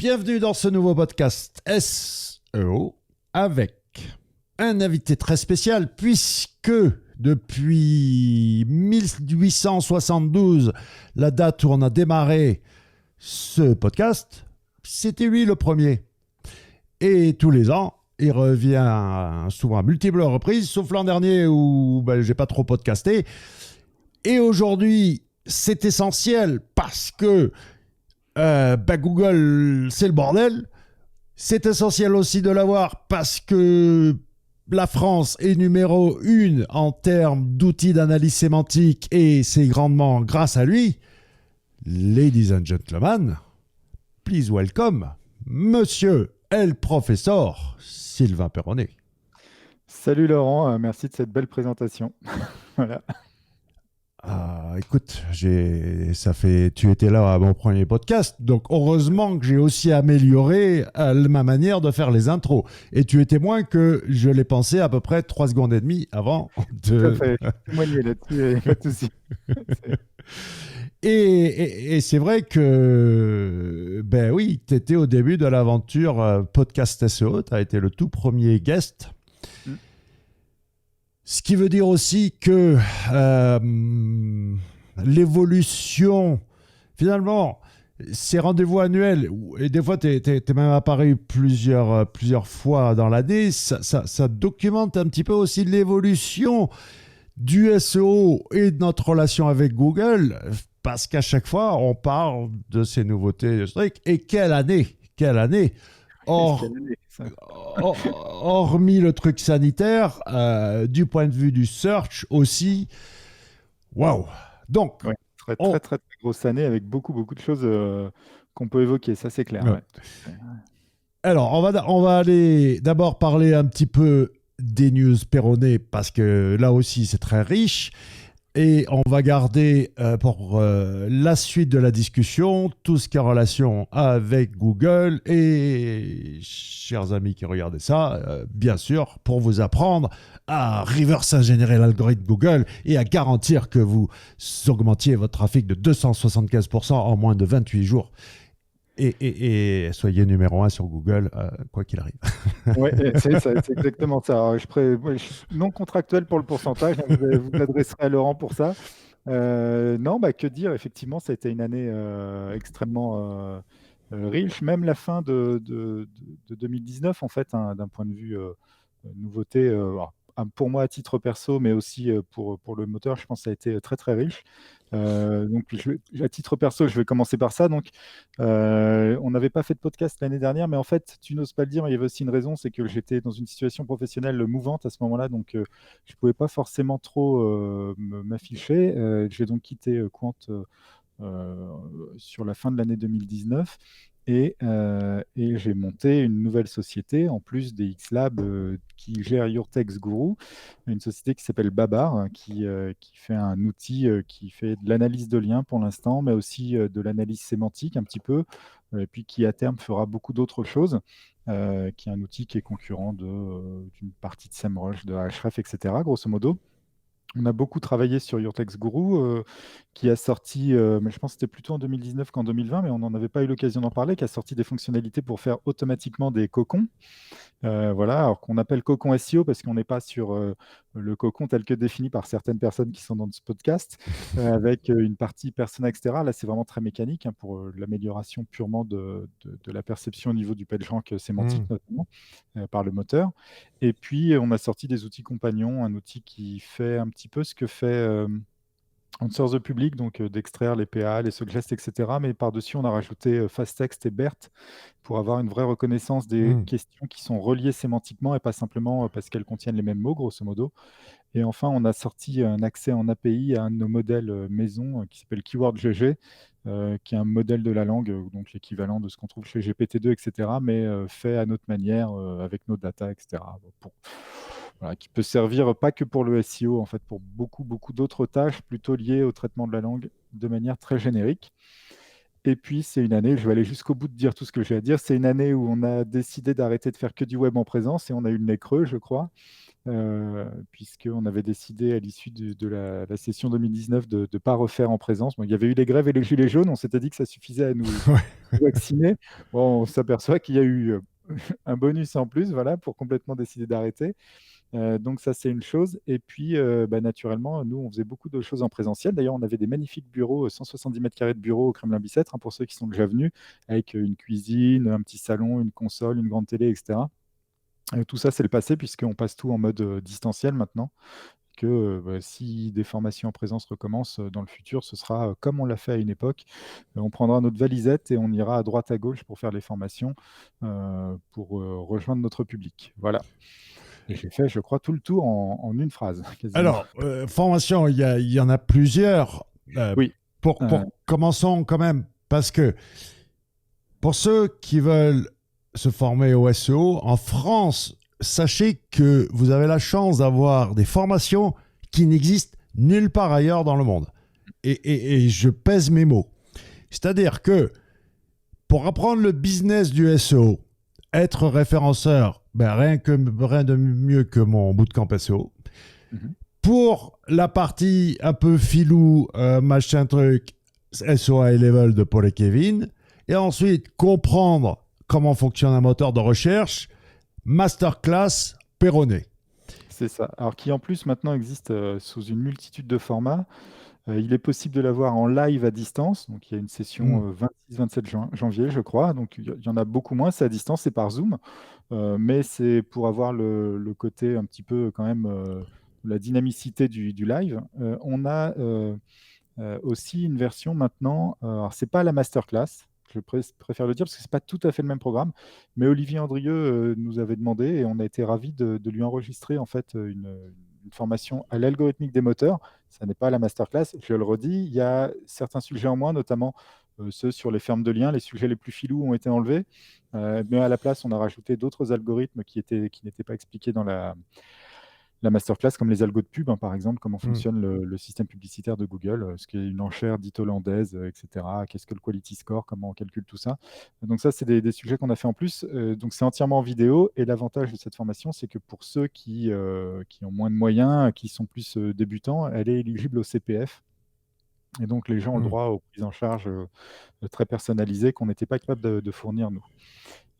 Bienvenue dans ce nouveau podcast SEO avec un invité très spécial puisque depuis 1872, la date où on a démarré ce podcast, c'était lui le premier. Et tous les ans, il revient souvent à multiples reprises, sauf l'an dernier où j'ai pas trop podcasté. Et aujourd'hui, c'est essentiel parce que Google, c'est le bordel. C'est essentiel aussi de l'avoir parce que la France est numéro 1 en termes d'outils d'analyse sémantique et c'est grandement grâce à lui. Ladies and gentlemen, please welcome Monsieur el Professeur Sylvain Perronnet. Salut Laurent, merci de cette belle présentation. Voilà. Écoute, tu étais là à mon premier podcast, donc heureusement que j'ai aussi amélioré ma manière de faire les intros. Et tu es témoin que je l'ai pensé à peu près 3 secondes et demie avant Tout à de... fait, je suis témoigné là-dessus, pas de souci. Et c'est vrai que, oui, tu étais au début de l'aventure podcast SEO, tu as été le tout premier guest. Ce qui veut dire aussi que l'évolution, finalement, ces rendez-vous annuels, et des fois, tu es même apparu plusieurs fois dans l'année, ça documente un petit peu aussi l'évolution du SEO et de notre relation avec Google, parce qu'à chaque fois, on parle de ces nouveautés historiques. Et quelle année! Hormis le truc sanitaire, du point de vue du search aussi, waouh! Donc, ouais, très grosse année avec beaucoup de choses qu'on peut évoquer, ça c'est clair. Ouais. Ouais. Alors, on va aller d'abord parler un petit peu des news Perronnet parce que là aussi c'est très riche. Et on va garder pour la suite de la discussion tout ce qui est en relation avec Google. Et chers amis qui regardez ça, bien sûr, pour vous apprendre à reverse ingénierer l'algorithme Google et à garantir que vous augmentiez votre trafic de 275% en moins de 28 jours. Et soyez numéro 1 sur Google, quoi qu'il arrive. Oui, c'est exactement ça. Alors, moi, je suis non contractuel pour le pourcentage, hein, vous adresserez à Laurent pour ça. Non, que dire, effectivement, ça a été une année extrêmement riche, même la fin de 2019, en fait, hein, d'un point de vue nouveauté, pour moi à titre perso, mais aussi pour le moteur, je pense que ça a été très riche. Donc, à titre perso, je vais commencer par ça. Donc, on n'avait pas fait de podcast l'année dernière, mais en fait, tu n'oses pas le dire, mais il y avait aussi une raison, c'est que j'étais dans une situation professionnelle mouvante à ce moment-là, donc je ne pouvais pas forcément trop m'afficher. J'ai donc quitté Quant sur la fin de l'année 2019. Et j'ai monté une nouvelle société, en plus des X-Lab qui gère Your Text Guru, une société qui s'appelle Babar, hein, qui fait un outil qui fait de l'analyse de liens pour l'instant, mais aussi de l'analyse sémantique un petit peu, et puis qui à terme fera beaucoup d'autres choses, qui est un outil qui est concurrent d'une partie de SEMrush, de Ahrefs, etc., grosso modo. On a beaucoup travaillé sur Your Text Guru, qui a sorti, mais je pense que c'était plutôt en 2019 qu'en 2020, mais on n'en avait pas eu l'occasion d'en parler, qui a sorti des fonctionnalités pour faire automatiquement des cocons. Voilà, alors qu'on appelle cocon SEO parce qu'on n'est pas sur le cocon tel que défini par certaines personnes qui sont dans ce podcast, avec une partie persona, etc. Là, c'est vraiment très mécanique, hein, pour l'amélioration purement de la perception au niveau du PageRank sémantique, notamment, par le moteur. Et puis, on a sorti des outils compagnons, un outil qui fait un petit peu ce que fait Answer the Public, donc d'extraire les PA, les suggests, etc. Mais par-dessus, on a rajouté FastText et BERT pour avoir une vraie reconnaissance des questions qui sont reliées sémantiquement et pas simplement parce qu'elles contiennent les mêmes mots, grosso modo. Et enfin, on a sorti un accès en API à un de nos modèles maison qui s'appelle Keyword GG, qui est un modèle de la langue, donc l'équivalent de ce qu'on trouve chez GPT-2, etc., mais fait à notre manière, avec nos data, etc. Voilà, qui peut servir pas que pour le SEO, en fait, pour beaucoup d'autres tâches plutôt liées au traitement de la langue de manière très générique. Et puis, c'est une année, je vais aller jusqu'au bout de dire tout ce que j'ai à dire, c'est une année où on a décidé d'arrêter de faire que du web en présence et on a eu le nez creux, je crois. puisqu'on avait décidé à l'issue de la session 2019 de ne pas refaire en présence. Bon, il y avait eu les grèves et les gilets jaunes, on s'était dit que ça suffisait à nous vacciner. Bon, on s'aperçoit qu'il y a eu un bonus en plus, voilà, pour complètement décider d'arrêter. Donc ça, c'est une chose. Et puis, naturellement, nous, on faisait beaucoup de choses en présentiel. D'ailleurs, on avait des magnifiques bureaux, 170 mètres carrés de bureaux au Kremlin-Bicêtre, hein, pour ceux qui sont déjà venus, avec une cuisine, un petit salon, une console, une grande télé, etc. Tout ça, c'est le passé, puisqu'on passe tout en mode distanciel maintenant. Si des formations en présence recommencent dans le futur, ce sera comme on l'a fait à une époque. On prendra notre valisette et on ira à droite à gauche pour faire les formations, pour rejoindre notre public. Voilà. Et j'ai fait, je crois, tout le tour en une phrase, quasiment. Alors, formation, il y en a plusieurs. Oui. Commençons quand même, parce que pour ceux qui veulent se former au SEO, en France, sachez que vous avez la chance d'avoir des formations qui n'existent nulle part ailleurs dans le monde. Et je pèse mes mots. C'est-à-dire que pour apprendre le business du SEO, être référenceur, rien de mieux que mon bootcamp SEO. Pour la partie un peu filou, machin truc, SEO High Level de Paul et Kevin. Et ensuite, comprendre comment fonctionne un moteur de recherche, Masterclass Perronnet. C'est ça. Alors qui en plus maintenant existe sous une multitude de formats. Il est possible de l'avoir en live à distance. Donc il y a une session 26-27 janvier, je crois. Donc il y en a beaucoup moins. C'est à distance, c'est par Zoom. Mais c'est pour avoir le côté un petit peu quand même la dynamicité du live. On a aussi une version maintenant. Alors c'est pas la masterclass. Je préfère le dire parce que c'est pas tout à fait le même programme. Mais Olivier Andrieux nous avait demandé et on a été ravis de lui enregistrer en fait une formation à l'algorithmique des moteurs. Ça n'est pas la masterclass, je le redis. Il y a certains sujets en moins, notamment ceux sur les fermes de liens. Les sujets les plus filous ont été enlevés. Mais à la place, on a rajouté d'autres algorithmes qui n'étaient pas expliqués dans la masterclass, comme les algos de pub, hein, par exemple, comment fonctionne le système publicitaire de Google, ce qui est une enchère dite hollandaise, etc. Qu'est-ce que le quality score, comment on calcule tout ça. Donc ça, c'est des sujets qu'on a fait en plus. Donc c'est entièrement en vidéo. Et l'avantage de cette formation, c'est que pour ceux qui ont moins de moyens, qui sont plus débutants, elle est éligible au CPF. Et donc les gens ont le droit aux prises en charge très personnalisées qu'on n'était pas capable de fournir, nous.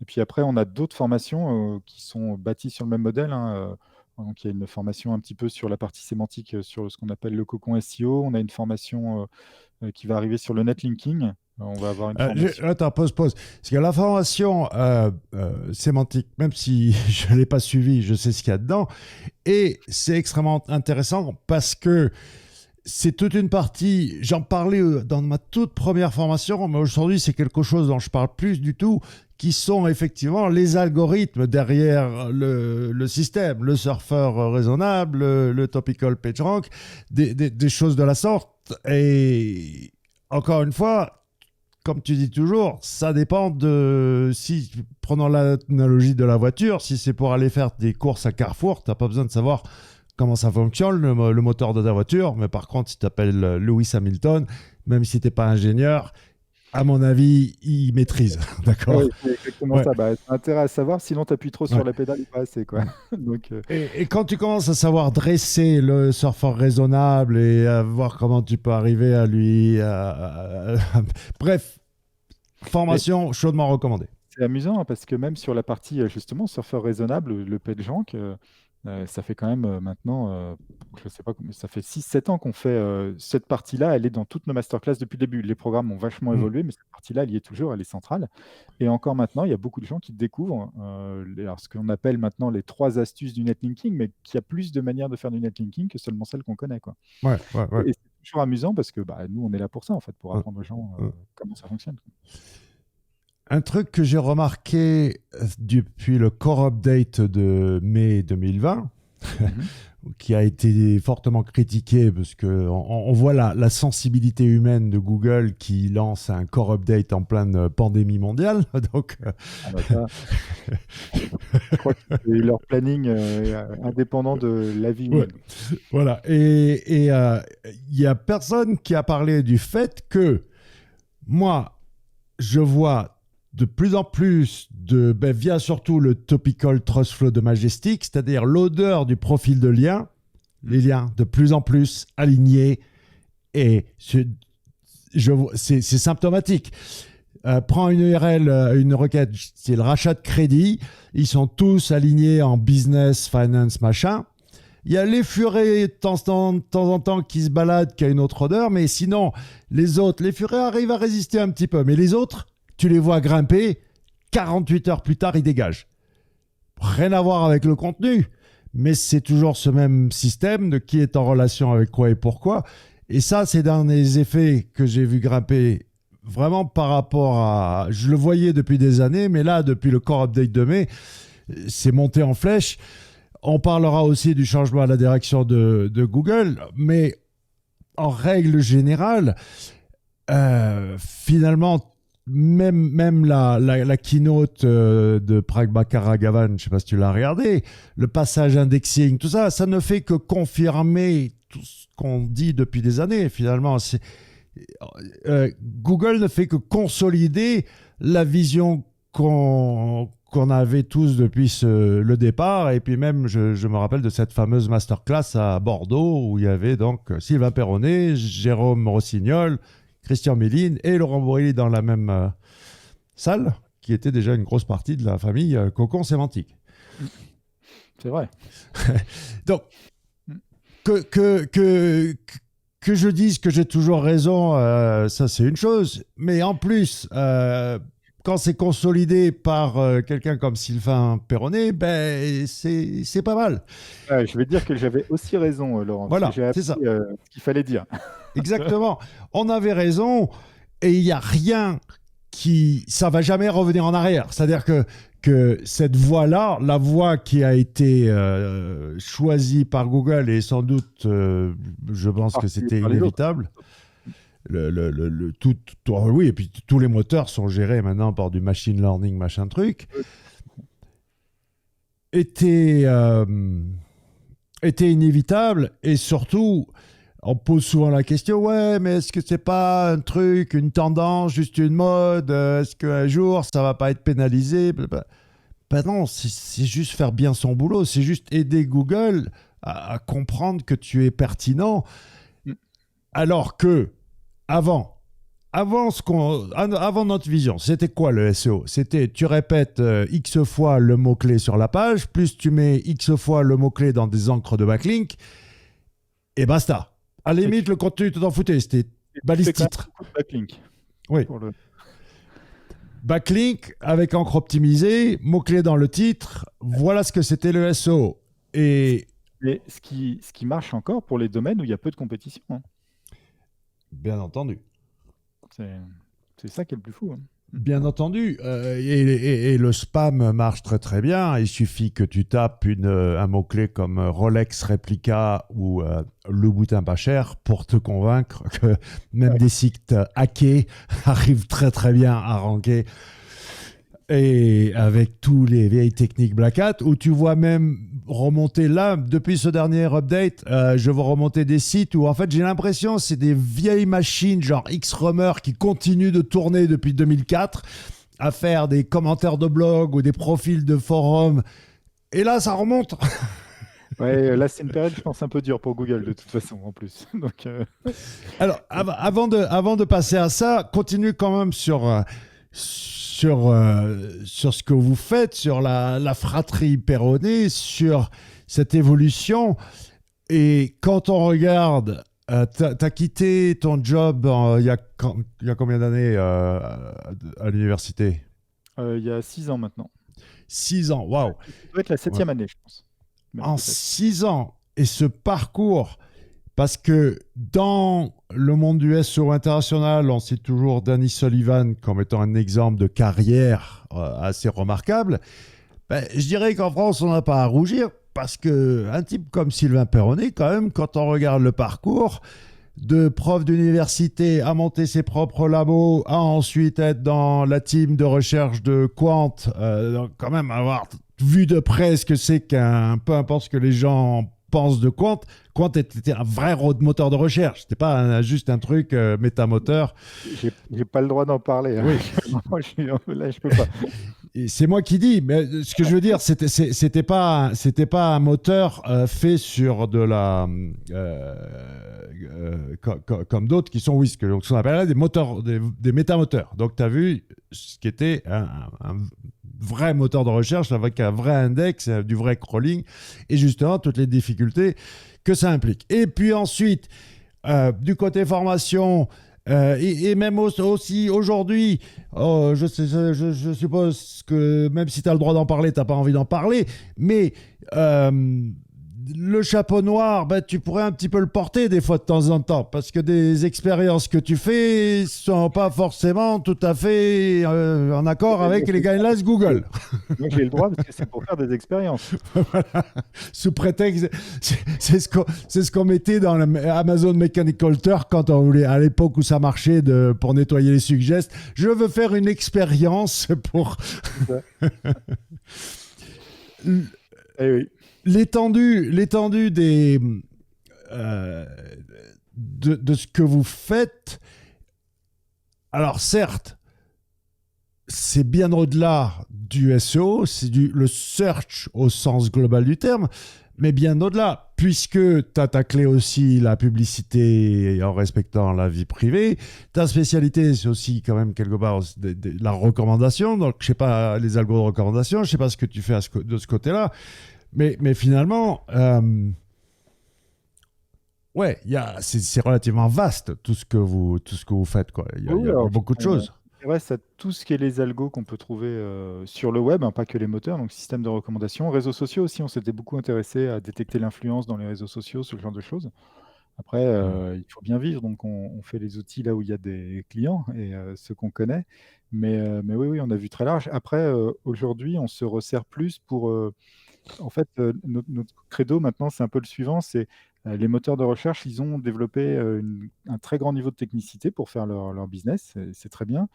Et puis après, on a d'autres formations qui sont bâties sur le même modèle, hein. Donc, il y a une formation un petit peu sur la partie sémantique, sur ce qu'on appelle le cocon SEO. On a une formation qui va arriver sur le netlinking. On va avoir une formation. Attends, pause. Parce que la formation sémantique, même si je ne l'ai pas suivie, je sais ce qu'il y a dedans. Et c'est extrêmement intéressant parce que c'est toute une partie, j'en parlais dans ma toute première formation, mais aujourd'hui c'est quelque chose dont je parle plus du tout, qui sont effectivement les algorithmes derrière le système, le surfeur raisonnable, le topical PageRank, des choses de la sorte. Et encore une fois, comme tu dis toujours, ça dépend de... Prenons l'analogie de la voiture, si c'est pour aller faire des courses à Carrefour, tu n'as pas besoin de savoir comment ça fonctionne, le moteur de ta voiture. Mais par contre, si tu t'appelles Lewis Hamilton, même si tu n'es pas ingénieur, à mon avis, il maîtrise. D'accord. Oui, c'est exactement ça. Tu as intérêt à savoir, sinon tu appuies trop sur la pédale et pas assez, quoi. Donc, et quand tu commences à savoir dresser le surfeur raisonnable et à voir comment tu peux arriver à lui... Bref, formation chaudement recommandée. C'est amusant hein, parce que même sur la partie, justement, surfeur raisonnable, le PageRank, ça fait quand même maintenant, je sais pas, ça fait 6-7 ans qu'on fait cette partie-là. Elle est dans toutes nos masterclass depuis le début. Les programmes ont vachement évolué, mais cette partie-là, elle y est toujours, elle est centrale. Et encore maintenant, il y a beaucoup de gens qui découvrent ce qu'on appelle maintenant les 3 astuces du netlinking, mais qu'il y a plus de manières de faire du netlinking que seulement celles qu'on connaît, quoi. Ouais. Et c'est toujours amusant parce que nous, on est là pour ça, en fait, pour apprendre aux gens comment ça fonctionne. Un truc que j'ai remarqué depuis le core update de mai 2020, qui a été fortement critiqué parce qu'on voit la sensibilité humaine de Google qui lance un core update en pleine pandémie mondiale. Donc, je crois que c'est leur planning indépendant de l'avis humaine. Voilà. Et il n'y a personne qui a parlé du fait que moi, je vois de plus en plus via surtout le topical trust flow de Majestic, c'est-à-dire l'odeur du profil de lien, les liens de plus en plus alignés, et c'est symptomatique. Prends une URL, une requête, c'est le rachat de crédit, ils sont tous alignés en business, finance, machin. Il y a les furets de temps en temps qui se baladent, qui a une autre odeur, mais sinon, les furets arrivent à résister un petit peu. Mais les autres, tu les vois grimper, 48 heures plus tard, ils dégagent. Rien à voir avec le contenu, mais c'est toujours ce même système de qui est en relation avec quoi et pourquoi. Et ça, c'est dans les effets que j'ai vu grimper vraiment par rapport à... Je le voyais depuis des années, mais là, depuis le core update de mai, c'est monté en flèche. On parlera aussi du changement à la direction de Google, mais en règle générale, finalement, même la keynote de Prabhakar Raghavan, je ne sais pas si tu l'as regardé, le passage indexing, tout ça, ça ne fait que confirmer tout ce qu'on dit depuis des années, finalement. Google ne fait que consolider la vision qu'on avait tous depuis le départ. Et puis même, je me rappelle de cette fameuse masterclass à Bordeaux où il y avait donc Sylvain Perronnet, Jérôme Rossignol, Christian Méline et Laurent Bourrelli dans la même salle, qui était déjà une grosse partie de la famille Cocon Sémantique. C'est vrai. Donc, que je dise que j'ai toujours raison, ça c'est une chose. Mais en plus... quand c'est consolidé par quelqu'un comme Sylvain Perronnet, ben, c'est pas mal. Je vais dire que j'avais aussi raison, Laurent. Voilà, j'ai appris c'est ça. Ce qu'il fallait dire. Exactement. On avait raison et il n'y a rien qui... Ça va jamais revenir en arrière. C'est-à-dire que cette voie-là, la voie qui a été choisie par Google et sans doute, je pense que c'était inévitable. Oui, et puis tous les moteurs sont gérés maintenant par du machine learning, machin truc, était inévitable. Et surtout, on pose souvent la question, ouais, mais est-ce que c'est pas un truc, une tendance, juste une mode, est-ce qu'un jour ça va pas être pénalisé? Ben non, c'est juste faire bien son boulot, c'est juste aider Google à comprendre que tu es pertinent, alors que avant notre vision, c'était quoi le SEO? C'était tu répètes X fois le mot-clé sur la page, plus tu mets X fois le mot-clé dans des encres de backlink, et basta. À la limite, le contenu, tu t'en foutais, c'était balise titre. Backlink. Oui. Backlink avec encre optimisée, mot-clé dans le titre, voilà ce que c'était le SEO. Mais ce qui marche encore pour les domaines où il y a peu de compétition. Hein. Bien entendu. C'est ça qui est le plus fou. Hein. Bien entendu. Et le spam marche très très bien. Il suffit que tu tapes un mot-clé comme Rolex réplica ou Louboutin pas cher pour te convaincre que même des sites hackés arrivent très très bien à ranker. Et avec tous les vieilles techniques Black Hat, où tu vois même remonter là, depuis ce dernier update, je vois remonter des sites où en fait j'ai l'impression que c'est des vieilles machines genre Xrummer qui continuent de tourner depuis 2004 à faire des commentaires de blog ou des profils de forum. Et là, ça remonte. Ouais, là c'est une période, je pense, un peu dure pour Google de toute façon en plus. Donc, Alors, avant de passer à ça, continue quand même sur ce que vous faites, sur la fratrie Perronnet, sur cette évolution. Et quand on regarde, t'as quitté ton job il y a combien d'années à l'université? Il y a 6 ans maintenant. 6 ans, waouh! Ça doit être la 7e année, je pense. Même En peut-être. 6 ans, et ce parcours, parce que dans le monde du SEO international, on cite toujours Danny Sullivan comme étant un exemple de carrière assez remarquable. Ben, je dirais qu'en France, on n'a pas à rougir parce qu'un type comme Sylvain Perronnet, quand même, quand on regarde le parcours de prof d'université à monter ses propres labos, à ensuite être dans la team de recherche de Quant, donc quand même avoir vu de près ce que c'est peu importe ce que les gens penses de Quant. Quant était un vrai moteur de recherche. C'était pas juste un truc métamoteur. J'ai pas le droit d'en parler, hein. Oui. Moi, là, je peux pas. Et c'est moi qui dis, mais ce que je veux dire, c'était pas un moteur fait sur de la comme d'autres qui sont ce qu'on appelle des moteurs, des métamoteurs. Donc tu as vu ce qui était un vrai moteur de recherche avec un vrai index, du vrai crawling, et justement toutes les difficultés que ça implique. Et puis ensuite, du côté formation. Et même aussi aujourd'hui, je suppose que même si tu as le droit d'en parler, tu n'as pas envie d'en parler, mais le chapeau noir, ben, tu pourrais un petit peu le porter des fois de temps en temps, parce que des expériences que tu fais ne sont pas forcément tout à fait en accord avec les guidelines Google. Moi, j'ai le droit parce que c'est pour faire des expériences. Voilà. Sous prétexte, c'est ce qu'on mettait dans Amazon Mechanical Turk quand on voulait, à l'époque où ça marchait pour nettoyer les suggests. Je veux faire une expérience pour. Eh oui. L'étendue des de ce que vous faites. Alors certes, c'est bien au-delà du SEO, c'est le search au sens global du terme, mais bien au-delà, puisque tu as taclé aussi la publicité en respectant la vie privée. Ta spécialité, c'est aussi quand même quelque part la recommandation. Donc, je sais pas, les algos de recommandation, je sais pas ce que tu fais de ce côté-là. Mais finalement, ouais, c'est relativement vaste tout ce que vous faites, quoi. Il y a, Oui, il y a alors, beaucoup de choses. il reste à tout ce qui est les algos qu'on peut trouver sur le web, hein, pas que les moteurs, donc système de recommandation. Réseaux sociaux aussi, on s'était beaucoup intéressé à détecter l'influence dans les réseaux sociaux, ce genre de choses. Après, il faut bien vivre, donc on fait les outils là où il y a des clients et ceux qu'on connaît. Mais oui, oui, on a vu très large. Après, aujourd'hui, on se resserre plus pour en fait, notre credo maintenant, c'est un peu le suivant, c'est les moteurs de recherche, ils ont développé un très grand niveau de technicité pour faire leur business, c'est très bien.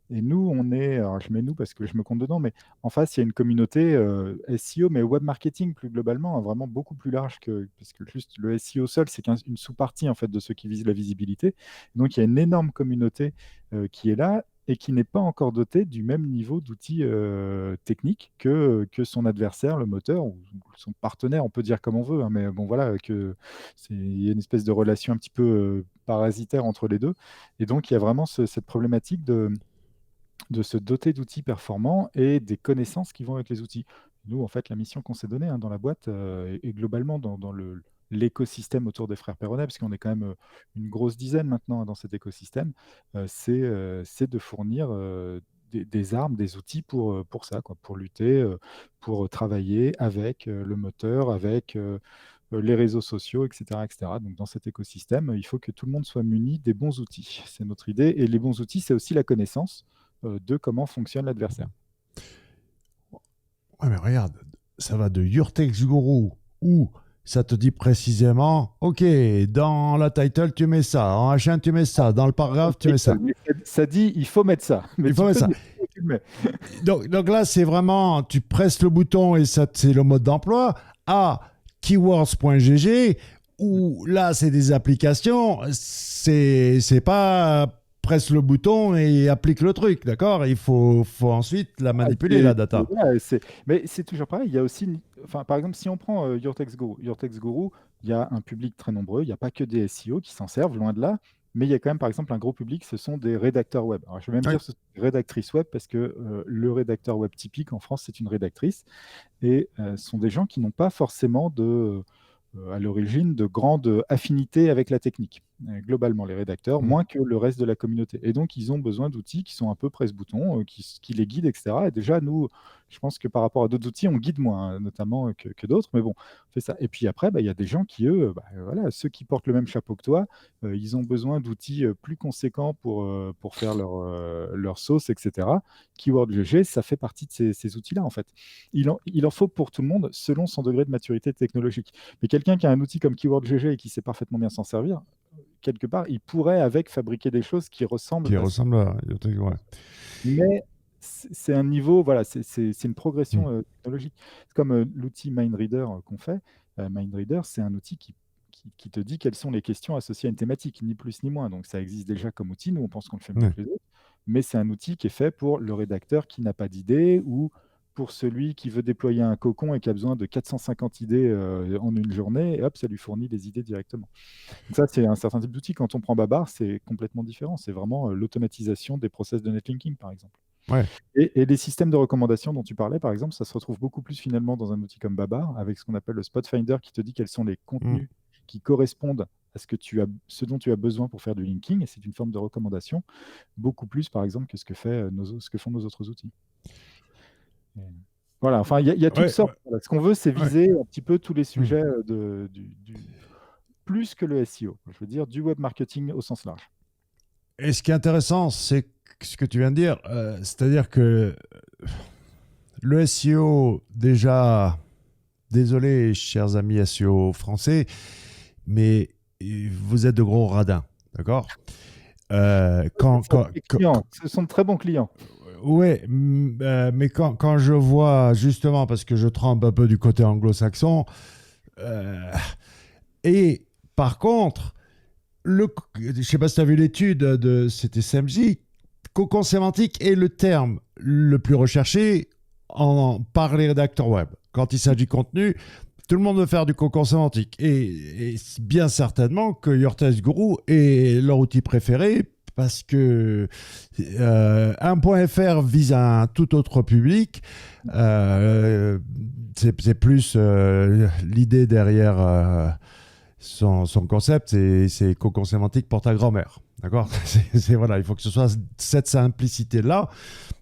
Et nous, on est, alors je mets nous parce que je me compte dedans, mais en face, il y a une communauté SEO, mais web marketing plus globalement, hein, vraiment beaucoup plus large parce que juste le SEO seul, c'est une sous-partie en fait de ceux qui visent la visibilité. Donc il y a une énorme communauté qui est là et qui n'est pas encore dotée du même niveau d'outils techniques que son adversaire, le moteur, ou son partenaire, on peut dire comme on veut, hein, mais bon voilà, il y a une espèce de relation un petit peu parasitaire entre les deux. Et donc il y a vraiment cette problématique de se doter d'outils performants et des connaissances qui vont avec les outils. Nous, en fait, la mission qu'on s'est donnée, hein, dans la boîte et globalement dans l'écosystème autour des frères Perronnet, parce qu'on est quand même une grosse dizaine maintenant, hein, dans cet écosystème, c'est de fournir des armes, des outils pour ça, quoi, pour lutter, pour travailler avec le moteur, avec les réseaux sociaux, etc., etc. Donc, dans cet écosystème, il faut que tout le monde soit muni des bons outils. C'est notre idée. Et les bons outils, c'est aussi la connaissance de comment fonctionne l'adversaire. Ouais, mais regarde, ça va de Your Text Guru où ça te dit précisément, OK, dans la title, tu mets ça, en H1, tu mets ça, dans le paragraphe, tu mets ça. Ça dit, il faut mettre ça. Mais Il faut mettre ça. Tu le mets. Donc là, c'est vraiment, tu presses le bouton et ça, c'est le mode d'emploi. À keywords.gg, où là, c'est des applications, c'est pas presse le bouton et applique le truc, d'accord? Il faut ensuite la manipuler, la data. Voilà, mais c'est toujours pareil. Il y a aussi, enfin, par exemple, si on prend Your Text Guru, il y a un public très nombreux. Il n'y a pas que des SEO qui s'en servent, loin de là. Mais il y a quand même, par exemple, un gros public, ce sont des rédacteurs web. Alors, je vais même Oui. dire ce sont des rédactrices web parce que le rédacteur web typique en France, c'est une rédactrice. Et ce sont des gens qui n'ont pas forcément à l'origine de grandes affinités avec la technique. Globalement, les rédacteurs, moins que le reste de la communauté. Et donc, ils ont besoin d'outils qui sont un peu presse-bouton, qui les guident, etc. Et déjà, nous, je pense que par rapport à d'autres outils, on guide moins, hein, notamment que d'autres. Mais bon, on fait ça. Et puis après, il y a des gens qui, eux, voilà, ceux qui portent le même chapeau que toi, ils ont besoin d'outils plus conséquents pour faire leur sauce, etc. Keyword GG, ça fait partie de ces outils-là, en fait. Il en faut pour tout le monde, selon son degré de maturité technologique. Mais quelqu'un qui a un outil comme Keyword GG et qui sait parfaitement bien s'en servir, quelque part, il pourrait avec fabriquer des choses qui ressemblent Qui ressemble à... Ouais. Mais c'est un niveau, voilà, c'est une progression technologique. C'est comme l'outil MindReader qu'on fait. MindReader, c'est un outil qui te dit quelles sont les questions associées à une thématique, ni plus ni moins. Donc ça existe déjà comme outil, nous on pense qu'on le fait mieux Ouais. que les autres, mais c'est un outil qui est fait pour le rédacteur qui n'a pas d'idée ou pour celui qui veut déployer un cocon et qui a besoin de 450 idées en une journée, et hop, ça lui fournit les idées directement. Donc ça, c'est un certain type d'outil. Quand on prend Babar, c'est complètement différent. C'est vraiment l'automatisation des process de netlinking, par exemple. Ouais. Et les systèmes de recommandation dont tu parlais, par exemple, ça se retrouve beaucoup plus finalement dans un outil comme Babar, avec ce qu'on appelle le Spot Finder, qui te dit quels sont les Mm. contenus qui correspondent à ce dont tu as besoin pour faire du linking. Et c'est une forme de recommandation, beaucoup plus, par exemple, que ce que font nos autres outils. Et voilà, enfin, il y a toutes Ouais, sortes. ouais, Voilà. Ce qu'on veut, c'est ouais. viser un petit peu tous les Mm. sujets plus que le SEO, je veux dire du web marketing au sens large. Et ce qui est intéressant, c'est ce que tu viens de dire, c'est-à-dire que le SEO, déjà, désolé, chers amis SEO français, mais vous êtes de gros radins, d'accord? Ce sont de très bons clients. Ouais, mais quand je vois, justement, parce que je trempe un peu du côté anglo-saxon, euh, et par contre, je ne sais pas si tu as vu l'étude c'était SEMJ, cocon sémantique est le terme le plus recherché par les rédacteurs web. Quand il s'agit de contenu, tout le monde veut faire du cocon sémantique. Et bien certainement que Your Text Guru est leur outil préféré parce que 1.fr vise un tout autre public. C'est plus l'idée derrière son concept, c'est cocon sémantique pour ta grand-mère. D'accord. Voilà, il faut que ce soit cette simplicité-là.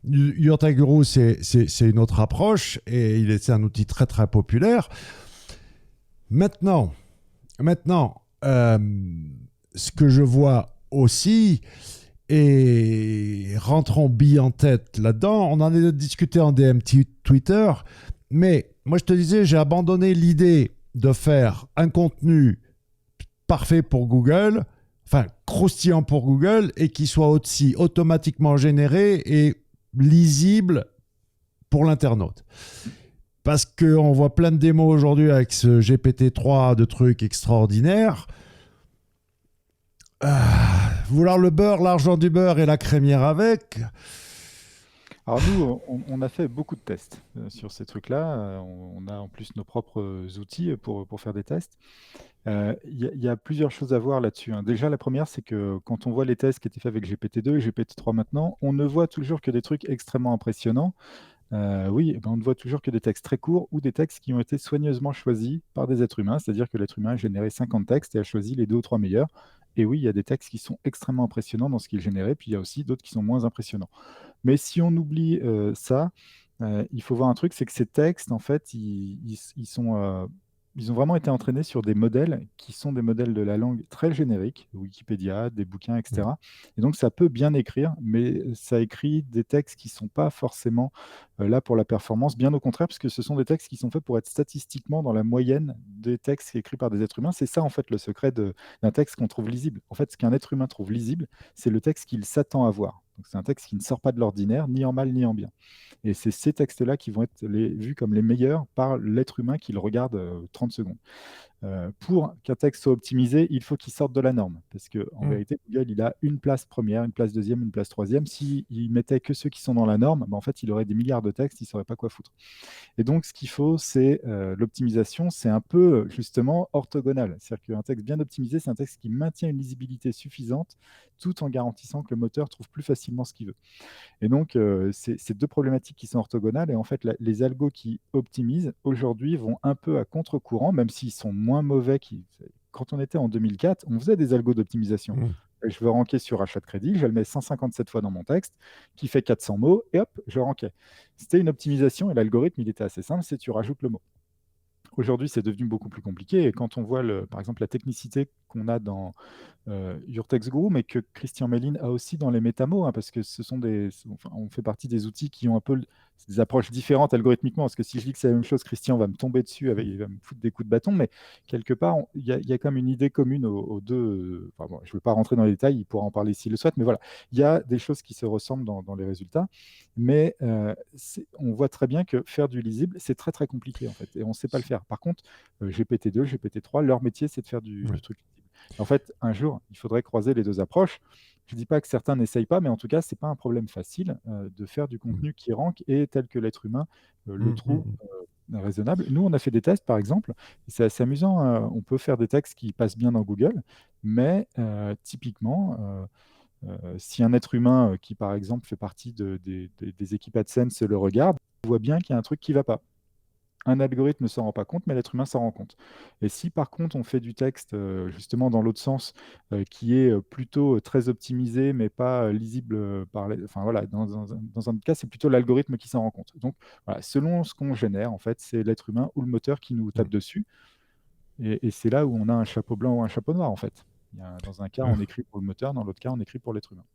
Your Text Guru, c'est une autre approche et c'est un outil très très populaire. Maintenant, ce que je vois aussi, et rentrons billes en tête là-dedans, on en a discuté en DM Twitter, mais moi je te disais, j'ai abandonné l'idée de faire un contenu parfait pour Google, enfin croustillant pour Google, et qui soit aussi automatiquement généré et lisible pour l'internaute. Parce qu'on voit plein de démos aujourd'hui avec ce GPT-3 de trucs extraordinaires. Vouloir le beurre, l'argent du beurre et la crémière avec. Alors nous, on a fait beaucoup de tests sur ces trucs-là. On a en plus nos propres outils pour faire des tests. Il y a plusieurs choses à voir là-dessus, hein. Déjà, la première, c'est que quand on voit les tests qui étaient faits avec GPT-2 et GPT-3 maintenant, on ne voit toujours que des trucs extrêmement impressionnants. Oui, eh ben, on ne voit toujours que des textes très courts ou des textes qui ont été soigneusement choisis par des êtres humains, c'est-à-dire que l'être humain a généré 50 textes et a choisi les deux ou trois meilleurs. Et oui, il y a des textes qui sont extrêmement impressionnants dans ce qu'il générait, puis il y a aussi d'autres qui sont moins impressionnants. Mais si on oublie ça, il faut voir un truc, c'est que ces textes, en fait, ils ont vraiment été entraînés sur des modèles qui sont des modèles de la langue très génériques, Wikipédia, des bouquins, etc. Et donc, ça peut bien écrire, mais ça écrit des textes qui ne sont pas forcément là pour la performance, bien au contraire, parce que ce sont des textes qui sont faits pour être statistiquement dans la moyenne des textes écrits par des êtres humains. C'est ça, en fait, le secret d'un texte qu'on trouve lisible. En fait, ce qu'un être humain trouve lisible, c'est le texte qu'il s'attend à voir. Donc, c'est un texte qui ne sort pas de l'ordinaire, ni en mal, ni en bien. Et c'est ces textes-là qui vont être vus comme les meilleurs par l'être humain qui le regarde 30 secondes. Pour qu'un texte soit optimisé, il faut qu'il sorte de la norme. Parce qu'en vérité, Google, il a une place première, une place deuxième, une place troisième. S'il mettait que ceux qui sont dans la norme, en fait, il aurait des milliards de textes, il ne saurait pas quoi foutre. Et donc, ce qu'il faut, c'est l'optimisation, c'est un peu justement orthogonal. C'est-à-dire qu'un texte bien optimisé, c'est un texte qui maintient une lisibilité suffisante tout en garantissant que le moteur trouve plus facilement ce qu'il veut. Et donc, c'est deux problématiques qui sont orthogonales. Et en fait, les algos qui optimisent aujourd'hui vont un peu à contre-courant, même s'ils sont moins mauvais. Quand on était en 2004, on faisait des algos d'optimisation. Je veux ranker sur achat de crédit, je le mets 157 fois dans mon texte, qui fait 400 mots, et hop, je rankais. C'était une optimisation et l'algorithme, il était assez simple, c'est tu rajoutes le mot. Aujourd'hui, c'est devenu beaucoup plus compliqué. Et quand on voit, par exemple, la technicité qu'on a dans Your Text Guru, mais que Christian Méline a aussi dans les métamos, hein, parce que on fait partie des outils qui ont un peu des approches différentes algorithmiquement. Parce que si je dis que c'est la même chose, Christian va me tomber dessus, il va me foutre des coups de bâton. Mais quelque part, il y a quand même une idée commune aux deux. Bon, je ne veux pas rentrer dans les détails, il pourra en parler s'il le souhaite. Mais voilà, il y a des choses qui se ressemblent dans les résultats. Mais on voit très bien que faire du lisible, c'est très très compliqué en fait, et on ne sait pas le faire. Par contre, GPT-2, GPT-3, leur métier, c'est de faire du Oui. truc lisible. En fait, un jour, il faudrait croiser les deux approches. Je ne dis pas que certains n'essayent pas, mais en tout cas, ce n'est pas un problème facile de faire du Mm. contenu qui rank et tel que l'être humain le Mm, trouve mm, raisonnable. Nous, on a fait des tests, par exemple, et c'est assez amusant. On peut faire des textes qui passent bien dans Google, mais typiquement, si un être humain qui, par exemple, fait partie des équipes AdSense le regarde, on voit bien qu'il y a un truc qui ne va pas. Un algorithme ne s'en rend pas compte, mais l'être humain s'en rend compte. Et si par contre on fait du texte justement dans l'autre sens, qui est plutôt très optimisé, mais pas lisible Enfin voilà, dans un cas, c'est plutôt l'algorithme qui s'en rend compte. Donc voilà, selon ce qu'on génère, en fait, c'est l'être humain ou le moteur qui nous tape mm. dessus. Et c'est là où on a un chapeau blanc ou un chapeau noir, en fait. Dans un cas, Euh, on écrit pour le moteur, dans l'autre cas, on écrit pour l'être humain.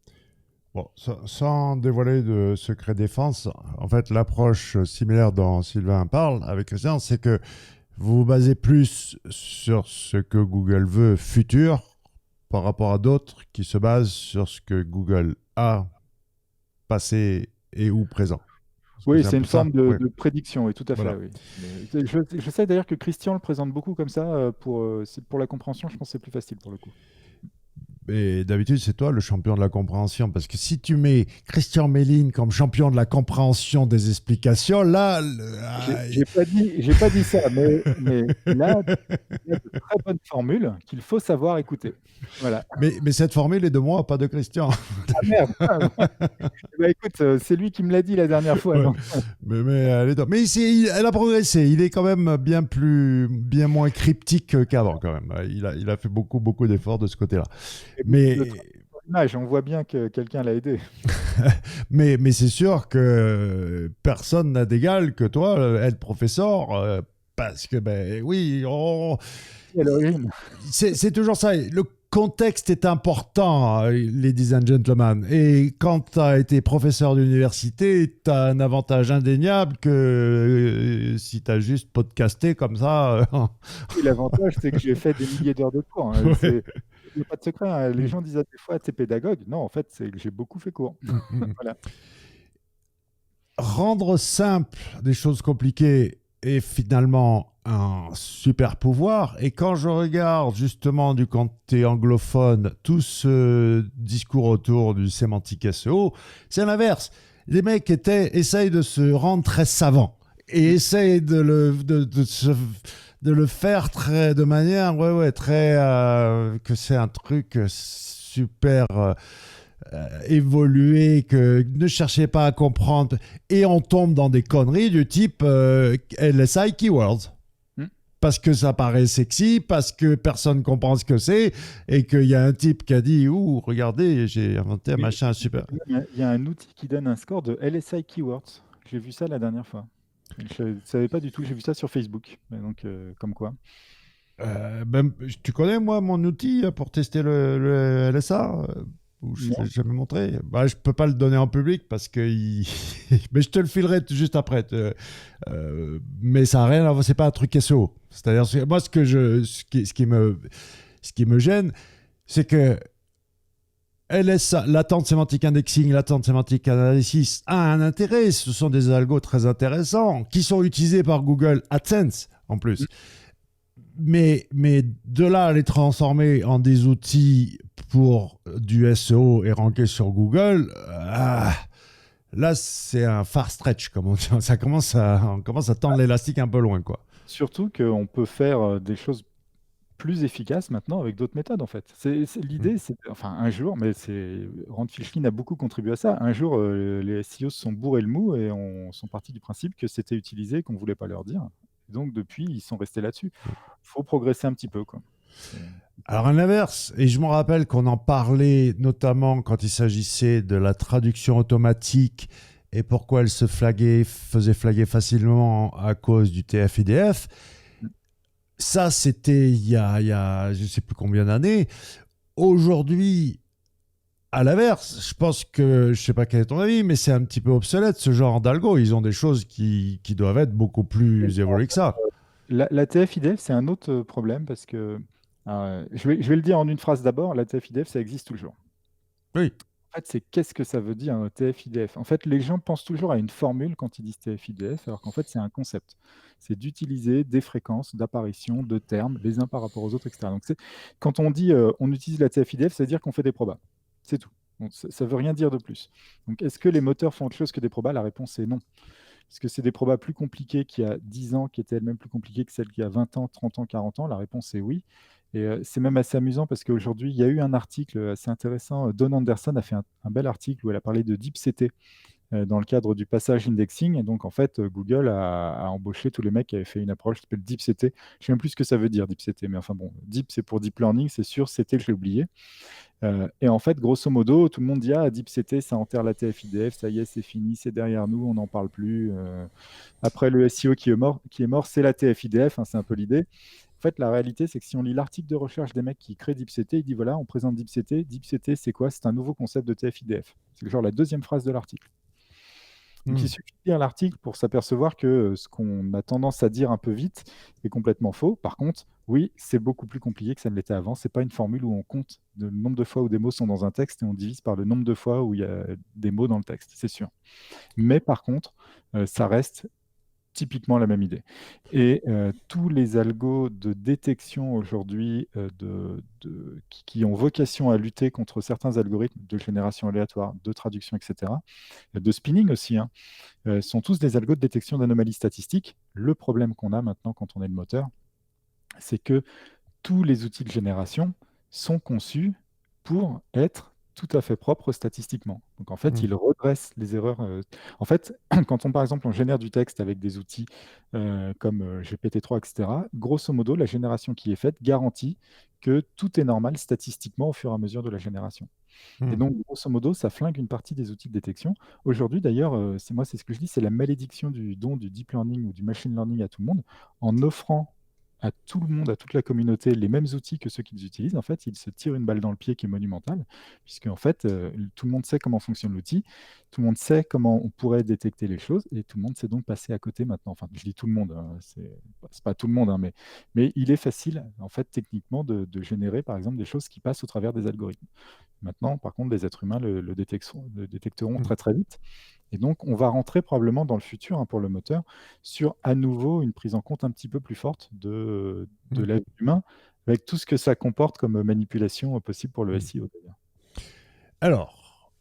Bon, sans dévoiler de secret défense, en fait, l'approche similaire dont Sylvain parle avec Christian, c'est que vous vous basez plus sur ce que Google veut futur par rapport à d'autres qui se basent sur ce que Google a passé et ou présent. Est-ce que Oui, c'est un c'est peu une forme ça? Oui, de prédiction, oui, tout à fait, voilà. oui. Je sais d'ailleurs que Christian le présente beaucoup comme ça, pour la compréhension, je pense que c'est plus facile pour le coup. Et d'habitude, c'est toi le champion de la compréhension. Parce que si tu mets Christian Méline comme champion de la compréhension des explications, là. J'ai pas dit ça, mais là, il y a de très bonnes formules qu'il faut savoir écouter. Voilà. Mais cette formule est de moi, pas de Christian. Ah merde! Bah écoute, c'est lui qui me l'a dit la dernière fois, Ouais. donc. Mais elle est top. Mais elle a progressé. Il est quand même bien moins cryptique qu'avant, quand même. Il a fait beaucoup d'efforts de ce côté-là. Et beaucoup de Mais, travail sur l'image, on voit bien que quelqu'un l'a aidé. mais c'est sûr que personne n'a d'égal que toi, être professeur, parce que, ben oui, À l'origine. c'est toujours ça. Le contexte est important, ladies and gentlemen. Et quand tu as été professeur d'université, tu as un avantage indéniable que si tu as juste podcasté comme ça. Et l'avantage, c'est que j'ai fait des milliers d'heures de cours, hein. Ouais. Il n'y a pas de secret, hein. Les gens disent des fois, tu es pédagogue. Non, en fait, c'est que j'ai beaucoup fait cours. Voilà. Rendre simple des choses compliquées est finalement un super pouvoir. Et quand je regarde justement du côté anglophone tout ce discours autour du sémantique SEO, c'est l'inverse. Les mecs essayent de se rendre très savants et essayent de le faire de manière très que c'est un truc super évolué, que ne cherchez pas à comprendre, et on tombe dans des conneries du type LSI Keywords. Hmm. Parce que ça paraît sexy, parce que personne ne comprend ce que c'est, et qu'il y a un type qui a dit « Ouh, regardez, j'ai inventé un Oui, machin super. » il y a un outil qui donne un score de LSI Keywords. J'ai vu ça la dernière fois. Je ne savais pas du tout, j'ai vu ça sur Facebook. Donc, comme quoi. Tu connais, moi, mon outil pour tester le LSA ou je ne Non. l'ai jamais montré. Bah, je peux pas le donner en public parce que mais je te le filerai juste après. Mais ça n'a rien à voir, c'est pas un truc SEO. C'est-à-dire, moi, ce qui me gêne, c'est que LSA, l'attente sémantique indexing, l'attente sémantique analysis a un intérêt. Ce sont des algos très intéressants qui sont utilisés par Google AdSense en plus. Mais de là à les transformer en des outils pour du SEO et ranker sur Google, là, c'est un far stretch, comme on dit. On commence à tendre l'élastique un peu loin, quoi. Surtout qu'on peut faire des choses plus efficaces maintenant avec d'autres méthodes, en fait. L'idée, c'est, enfin, un jour, mais Rand Fishkin a beaucoup contribué à ça. Un jour, les SEO se sont bourrés le mou et sont partis du principe que c'était utilisé et qu'on ne voulait pas leur dire. Donc, depuis, ils sont restés là-dessus. Il faut progresser un petit peu, quoi. Alors, à l'inverse, et je me rappelle qu'on en parlait notamment quand il s'agissait de la traduction automatique et pourquoi elle faisait flaguer facilement à cause du TF-IDF. Ça, c'était il y a je ne sais plus combien d'années. Aujourd'hui, à l'inverse, je pense que, je ne sais pas quel est ton avis, mais c'est un petit peu obsolète ce genre d'algo. Ils ont des choses qui doivent être beaucoup plus évoluées que ça. La TF-IDF, c'est un autre problème parce que, je vais le dire en une phrase d'abord, la TF-IDF, ça existe toujours. Oui. En fait, c'est qu'est-ce que ça veut dire un TF-IDF? En fait, les gens pensent toujours à une formule quand ils disent TF-IDF, alors qu'en fait, c'est un concept. C'est d'utiliser des fréquences d'apparition de termes les uns par rapport aux autres, etc. Donc, quand on dit on utilise la TF-IDF, ça veut dire qu'on fait des probas. C'est tout. Donc, ça ne veut rien dire de plus. Donc, est-ce que les moteurs font autre chose que des probas? La réponse est non. Parce que c'est des probas plus compliquées qu'il y a 10 ans, qui étaient elles-mêmes plus compliquées que celles qu'il y a 20 ans, 30 ans, 40 ans. La réponse est oui. Et c'est même assez amusant parce qu'aujourd'hui, il y a eu un article assez intéressant. Dawn Anderson a fait un bel article où elle a parlé de DeepCT dans le cadre du passage indexing. Et donc, en fait, Google a embauché tous les mecs qui avaient fait une approche qui s'appelle DeepCT. Je ne sais même plus ce que ça veut dire, DeepCT, mais enfin bon, Deep, c'est pour Deep Learning, c'est sûr, CT, je l'ai oublié. Et en fait, grosso modo, tout le monde dit, ah, DeepCT, ça enterre la TF-IDF, ça y est, c'est fini, c'est derrière nous, on n'en parle plus. Après, le SEO qui est mort, c'est la TF-IDF, hein, c'est un peu l'idée. En fait, la réalité, c'est que si on lit l'article de recherche des mecs qui créent DeepCT, il dit, voilà, on présente DeepCT. DeepCT, c'est quoi? C'est un nouveau concept de TF-IDF. C'est genre la deuxième phrase de l'article. Donc, il Hmm. suffit de lire l'article pour s'apercevoir que ce qu'on a tendance à dire un peu vite est complètement faux. Par contre, oui, c'est beaucoup plus compliqué que ça ne l'était avant. C'est pas une formule où on compte le nombre de fois où des mots sont dans un texte et on divise par le nombre de fois où il y a des mots dans le texte, c'est sûr. Mais par contre, ça reste typiquement la même idée. Et tous les algos de détection aujourd'hui qui ont vocation à lutter contre certains algorithmes de génération aléatoire, de traduction, etc., de spinning aussi, hein, sont tous des algos de détection d'anomalies statistiques. Le problème qu'on a maintenant quand on est le moteur, c'est que tous les outils de génération sont conçus pour être tout à fait propres statistiquement. Donc en fait, Hmm. ils redressent les erreurs. En fait, quand on, par exemple, on génère du texte avec des outils comme GPT-3, etc., grosso modo, la génération qui est faite garantit que tout est normal statistiquement au fur et à mesure de la génération. Et Hmm. donc, grosso modo, ça flingue une partie des outils de détection. Aujourd'hui, d'ailleurs, c'est ce que je dis, c'est la malédiction du don du deep learning ou du machine learning à tout le monde. En offrant à tout le monde, à toute la communauté, les mêmes outils que ceux qu'ils utilisent, en fait, ils se tirent une balle dans le pied qui est monumentale, puisque en fait, tout le monde sait comment fonctionne l'outil, tout le monde sait comment on pourrait détecter les choses, et tout le monde sait donc passer à côté maintenant. Enfin, je dis tout le monde, hein, c'est pas tout le monde, hein, mais il est facile, en fait, techniquement, de générer, par exemple, des choses qui passent au travers des algorithmes. Maintenant, par contre, les êtres humains le détecteront Hmm. très très vite. Et donc, on va rentrer probablement dans le futur, hein, pour le moteur, sur à nouveau une prise en compte un petit peu plus forte de Hmm. l'être humain, avec tout ce que ça comporte comme manipulation possible pour le Hmm. SEO d'ailleurs. Alors,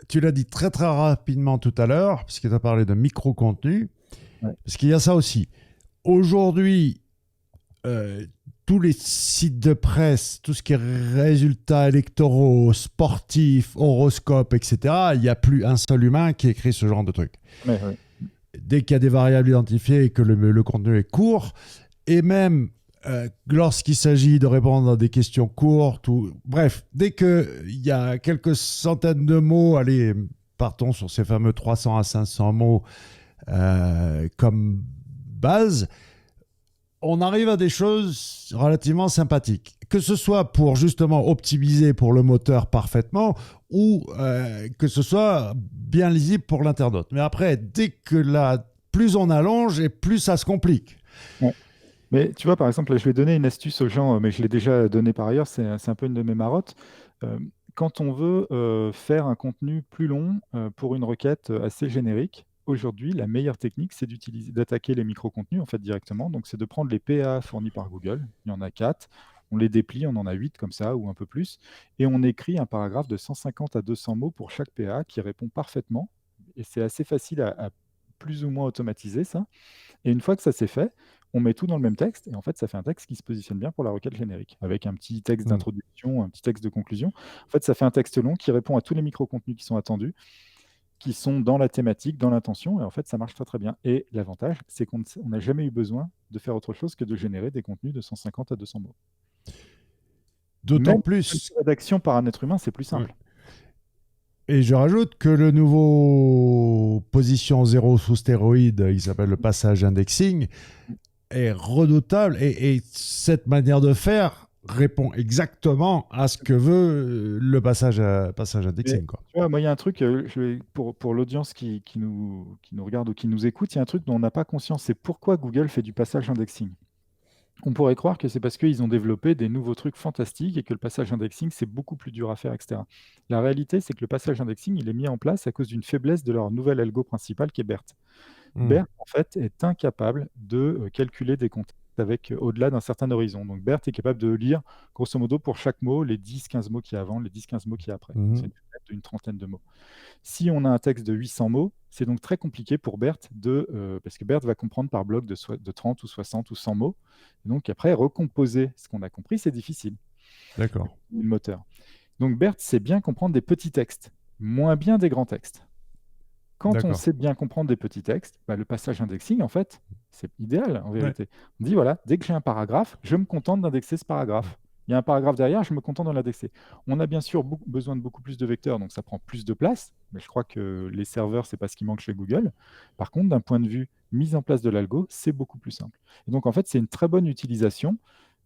tu l'as dit très très rapidement tout à l'heure, puisque tu as parlé de micro-contenu, Ouais. parce qu'il y a ça aussi. Aujourd'hui, euh, tous les sites de presse, tout ce qui est résultats électoraux, sportifs, horoscopes, etc., il n'y a plus un seul humain qui écrit ce genre de truc. Ouais. Dès qu'il y a des variables identifiées et que le contenu est court, et même lorsqu'il s'agit de répondre à des questions courtes, bref, dès qu'il y a quelques centaines de mots, allez, partons sur ces fameux 300 à 500 mots comme base, on arrive à des choses relativement sympathiques. Que ce soit pour justement optimiser pour le moteur parfaitement ou que ce soit bien lisible pour l'internaute. Mais après, plus on allonge et plus ça se complique. Ouais. Mais tu vois, par exemple, là, je vais donner une astuce aux gens, mais je l'ai déjà donné par ailleurs, c'est un peu une de mes marottes. Euh, Quand on veut faire un contenu plus long pour une requête assez générique, aujourd'hui, la meilleure technique, c'est d'attaquer les micro-contenus en fait directement. Donc, c'est de prendre les PA fournis par Google. Il y en a 4. On les déplie, on en a 8 comme ça, ou un peu plus. Et on écrit un paragraphe de 150 à 200 mots pour chaque PA qui répond parfaitement. Et c'est assez facile à plus ou moins automatiser ça. Et une fois que ça c'est fait, on met tout dans le même texte, et en fait, ça fait un texte qui se positionne bien pour la requête générique, avec un petit texte Mm. d'introduction, un petit texte de conclusion. En fait, ça fait un texte long qui répond à tous les micro-contenus qui sont attendus, qui sont dans la thématique, dans l'intention, et en fait, ça marche très très bien. Et l'avantage, c'est qu'on n'a jamais eu besoin de faire autre chose que de générer des contenus de 150 à 200 mots. D'autant Même une plus. rédaction par un être humain, c'est plus Ouais. simple. Et je rajoute que le nouveau position zéro sous stéroïde, il s'appelle le passage indexing, est redoutable. Et cette manière de faire répond exactement à ce que veut le passage Mais indexing, quoi. tu vois, moi, il y a un truc, pour l'audience qui nous regarde ou qui nous écoute, il y a un truc dont on n'a pas conscience, c'est pourquoi Google fait du passage indexing. On pourrait croire que c'est parce qu'ils ont développé des nouveaux trucs fantastiques et que le passage indexing, c'est beaucoup plus dur à faire, etc. La réalité, c'est que le passage indexing, il est mis en place à cause d'une faiblesse de leur nouvelle algo principale qui est BERT. Hmm. BERT, en fait, est incapable de calculer des contextes avec au-delà d'un certain horizon. Donc BERT est capable de lire, grosso modo, pour chaque mot, les 10-15 mots qu'il y a avant, les 10-15 mots qu'il y a après. Donc c'est Mhm. une fenêtre d'une trentaine de mots. Si on a un texte de 800 mots, c'est donc très compliqué pour BERT parce que BERT va comprendre par bloc de 30 ou 60 ou 100 mots. Et donc après, recomposer ce qu'on a compris, c'est difficile, D'accord, le moteur. Donc BERT sait bien comprendre des petits textes, moins bien des grands textes. Quand on d'accord. sait bien comprendre des petits textes, bah, le passage indexing, en fait, c'est idéal en Ouais. vérité. On dit, voilà, dès que j'ai un paragraphe, je me contente d'indexer ce paragraphe. Il y a un paragraphe derrière, je me contente de l'indexer. On a bien sûr besoin de beaucoup plus de vecteurs, donc ça prend plus de place, mais je crois que les serveurs, c'est pas ce qui manque chez Google. Par contre, d'un point de vue mise en place de l'algo, c'est beaucoup plus simple. Et donc, en fait, c'est une très bonne utilisation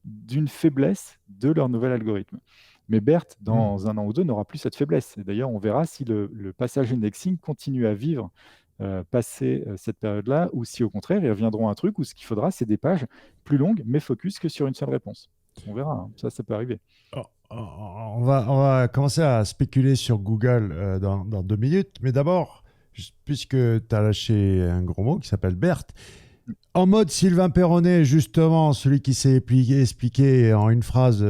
d'une faiblesse de leur nouvel algorithme. Mais BERT, Hmm. dans un an ou deux, n'aura plus cette faiblesse. Et d'ailleurs, on verra si le passage indexing continue à vivre passer cette période-là, ou si au contraire, ils reviendront à un truc où ce qu'il faudra, c'est des pages plus longues, mais focus que sur une seule réponse. On verra, hein. Ça peut arriver. Oh, on va commencer à spéculer sur Google dans 2 minutes, mais d'abord, puisque tu as lâché un gros mot qui s'appelle BERT, en mode Sylvain Perronnet, justement, celui qui s'est expliqué en une phrase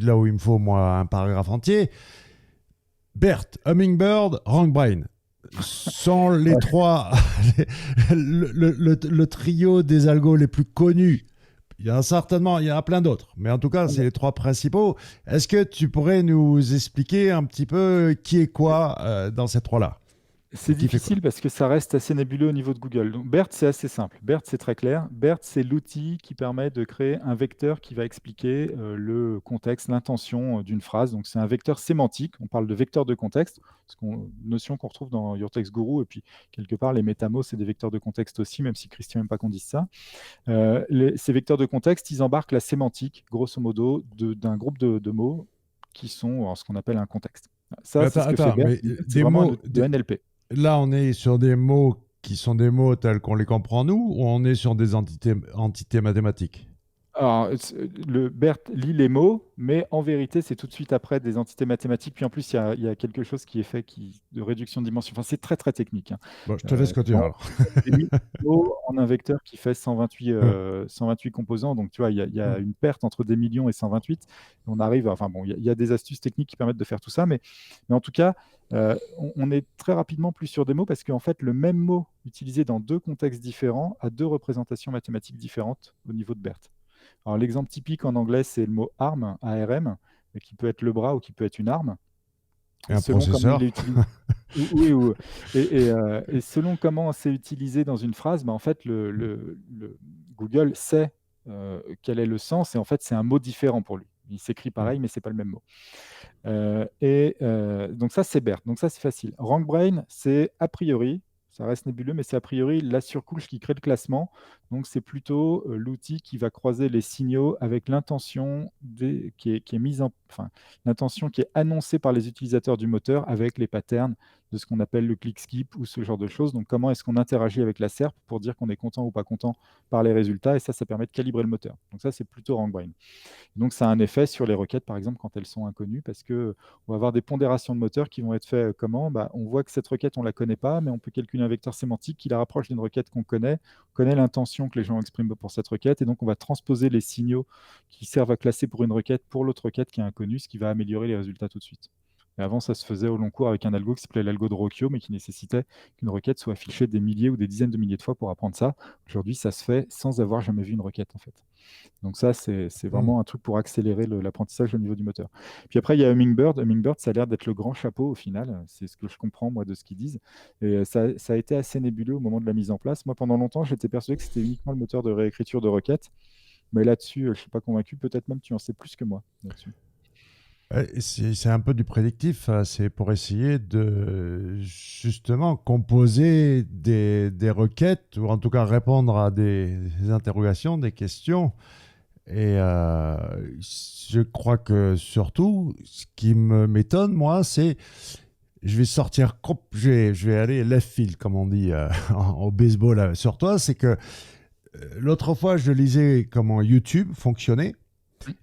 là où il me faut, moi, un paragraphe entier, BERT, Hummingbird, RankBrain sont les Ouais. trois, le trio des algos les plus connus. Il y en a plein d'autres, mais en tout cas, c'est les trois principaux. Est-ce que tu pourrais nous expliquer un petit peu qui est quoi dans ces trois-là? C'est Qui fait quoi? difficile parce que ça reste assez nébuleux au niveau de Google. Donc BERT, c'est assez simple. BERT, c'est très clair. BERT, c'est l'outil qui permet de créer un vecteur qui va expliquer le contexte, l'intention d'une phrase. Donc c'est un vecteur sémantique. On parle de vecteur de contexte, notion qu'on retrouve dans Your Text Guru. Et puis, quelque part, les métamos, c'est des vecteurs de contexte aussi, même si Christian n'aime pas qu'on dise ça. Ces vecteurs de contexte, ils embarquent la sémantique, grosso modo, d'un groupe de mots qui sont ce qu'on appelle un contexte. Ça, c'est ce que fait Attends, BERT. mais C'est des vraiment un mots, outil de NLP. là, on est sur des mots qui sont des mots tels qu'on les comprend nous, ou on est sur des entités mathématiques? Alors, le BERT lit les mots, mais en vérité, c'est tout de suite après des entités mathématiques. Puis en plus, il y a quelque chose qui est fait de réduction de dimension. Enfin, c'est très, très technique, hein. Bon, je te laisse continuer On alors. j'ai mis les mots en un vecteur qui fait 128, Ouais. 128 composants. Donc, tu vois, il y a Hmm. une perte entre des millions et 128. On arrive, enfin bon, il y a des astuces techniques qui permettent de faire tout ça. Mais en tout cas, on est très rapidement plus sur des mots parce qu'en fait, le même mot utilisé dans deux contextes différents a deux représentations mathématiques différentes au niveau de BERT. Alors, l'exemple typique en anglais, c'est le mot arm, ARM, qui peut être le bras ou qui peut être une arme. Et Et un selon comment il est processeur? utilisé, oui, et selon comment c'est utilisé dans une phrase, bah, en fait, Google sait quel est le sens, et en fait, c'est un mot différent pour lui. Il s'écrit Hmm. pareil, mais c'est pas le même mot. Donc ça, c'est BERT. Donc ça, c'est facile. RankBrain, c'est a priori, ça reste nébuleux, mais c'est a priori la surcouche qui crée le classement. Donc c'est plutôt l'outil qui va croiser les signaux avec l'intention qui est mise enfin, l'intention qui est annoncée par les utilisateurs du moteur avec les patterns de ce qu'on appelle le click skip ou ce genre de choses. Donc comment est-ce qu'on interagit avec la SERP pour dire qu'on est content ou pas content par les résultats, et ça permet de calibrer le moteur. Donc ça, c'est plutôt RankBrain. Donc, ça a un effet sur les requêtes, par exemple, quand elles sont inconnues, parce que on va avoir des pondérations de moteur qui vont être faites comment? Bah, on voit que cette requête, on ne la connaît pas, mais on peut calculer un vecteur sémantique qui la rapproche d'une requête qu'on connaît, l'intention que les gens expriment pour cette requête, et donc on va transposer les signaux qui servent à classer pour une requête pour l'autre requête qui est inconnue, ce qui va améliorer les résultats tout de suite. Et avant, ça se faisait au long cours avec un algo qui s'appelait l'algo de Rocchio, mais qui nécessitait qu'une requête soit affichée des milliers ou des dizaines de milliers de fois pour apprendre ça. Aujourd'hui, ça se fait sans avoir jamais vu une requête, en fait. Donc ça, c'est Hmm. vraiment un truc pour accélérer l'apprentissage au niveau du moteur. Puis après, il y a Hummingbird. Hummingbird, ça a l'air d'être le grand chapeau au final. C'est ce que je comprends, moi, de ce qu'ils disent. Et ça a été assez nébuleux au moment de la mise en place. Moi, pendant longtemps, j'étais persuadé que c'était uniquement le moteur de réécriture de requêtes. Mais là-dessus, je ne suis pas convaincu. Peut-être même tu en sais plus que moi là-dessus. C'est un peu du prédictif, hein. C'est pour essayer de justement composer des requêtes, ou en tout cas répondre à des interrogations, des questions. Et je crois que surtout, ce qui m'étonne, moi, c'est je vais sortir, je vais aller left field, comme on dit au baseball sur toi, c'est que l'autre fois, je lisais comment YouTube fonctionnait.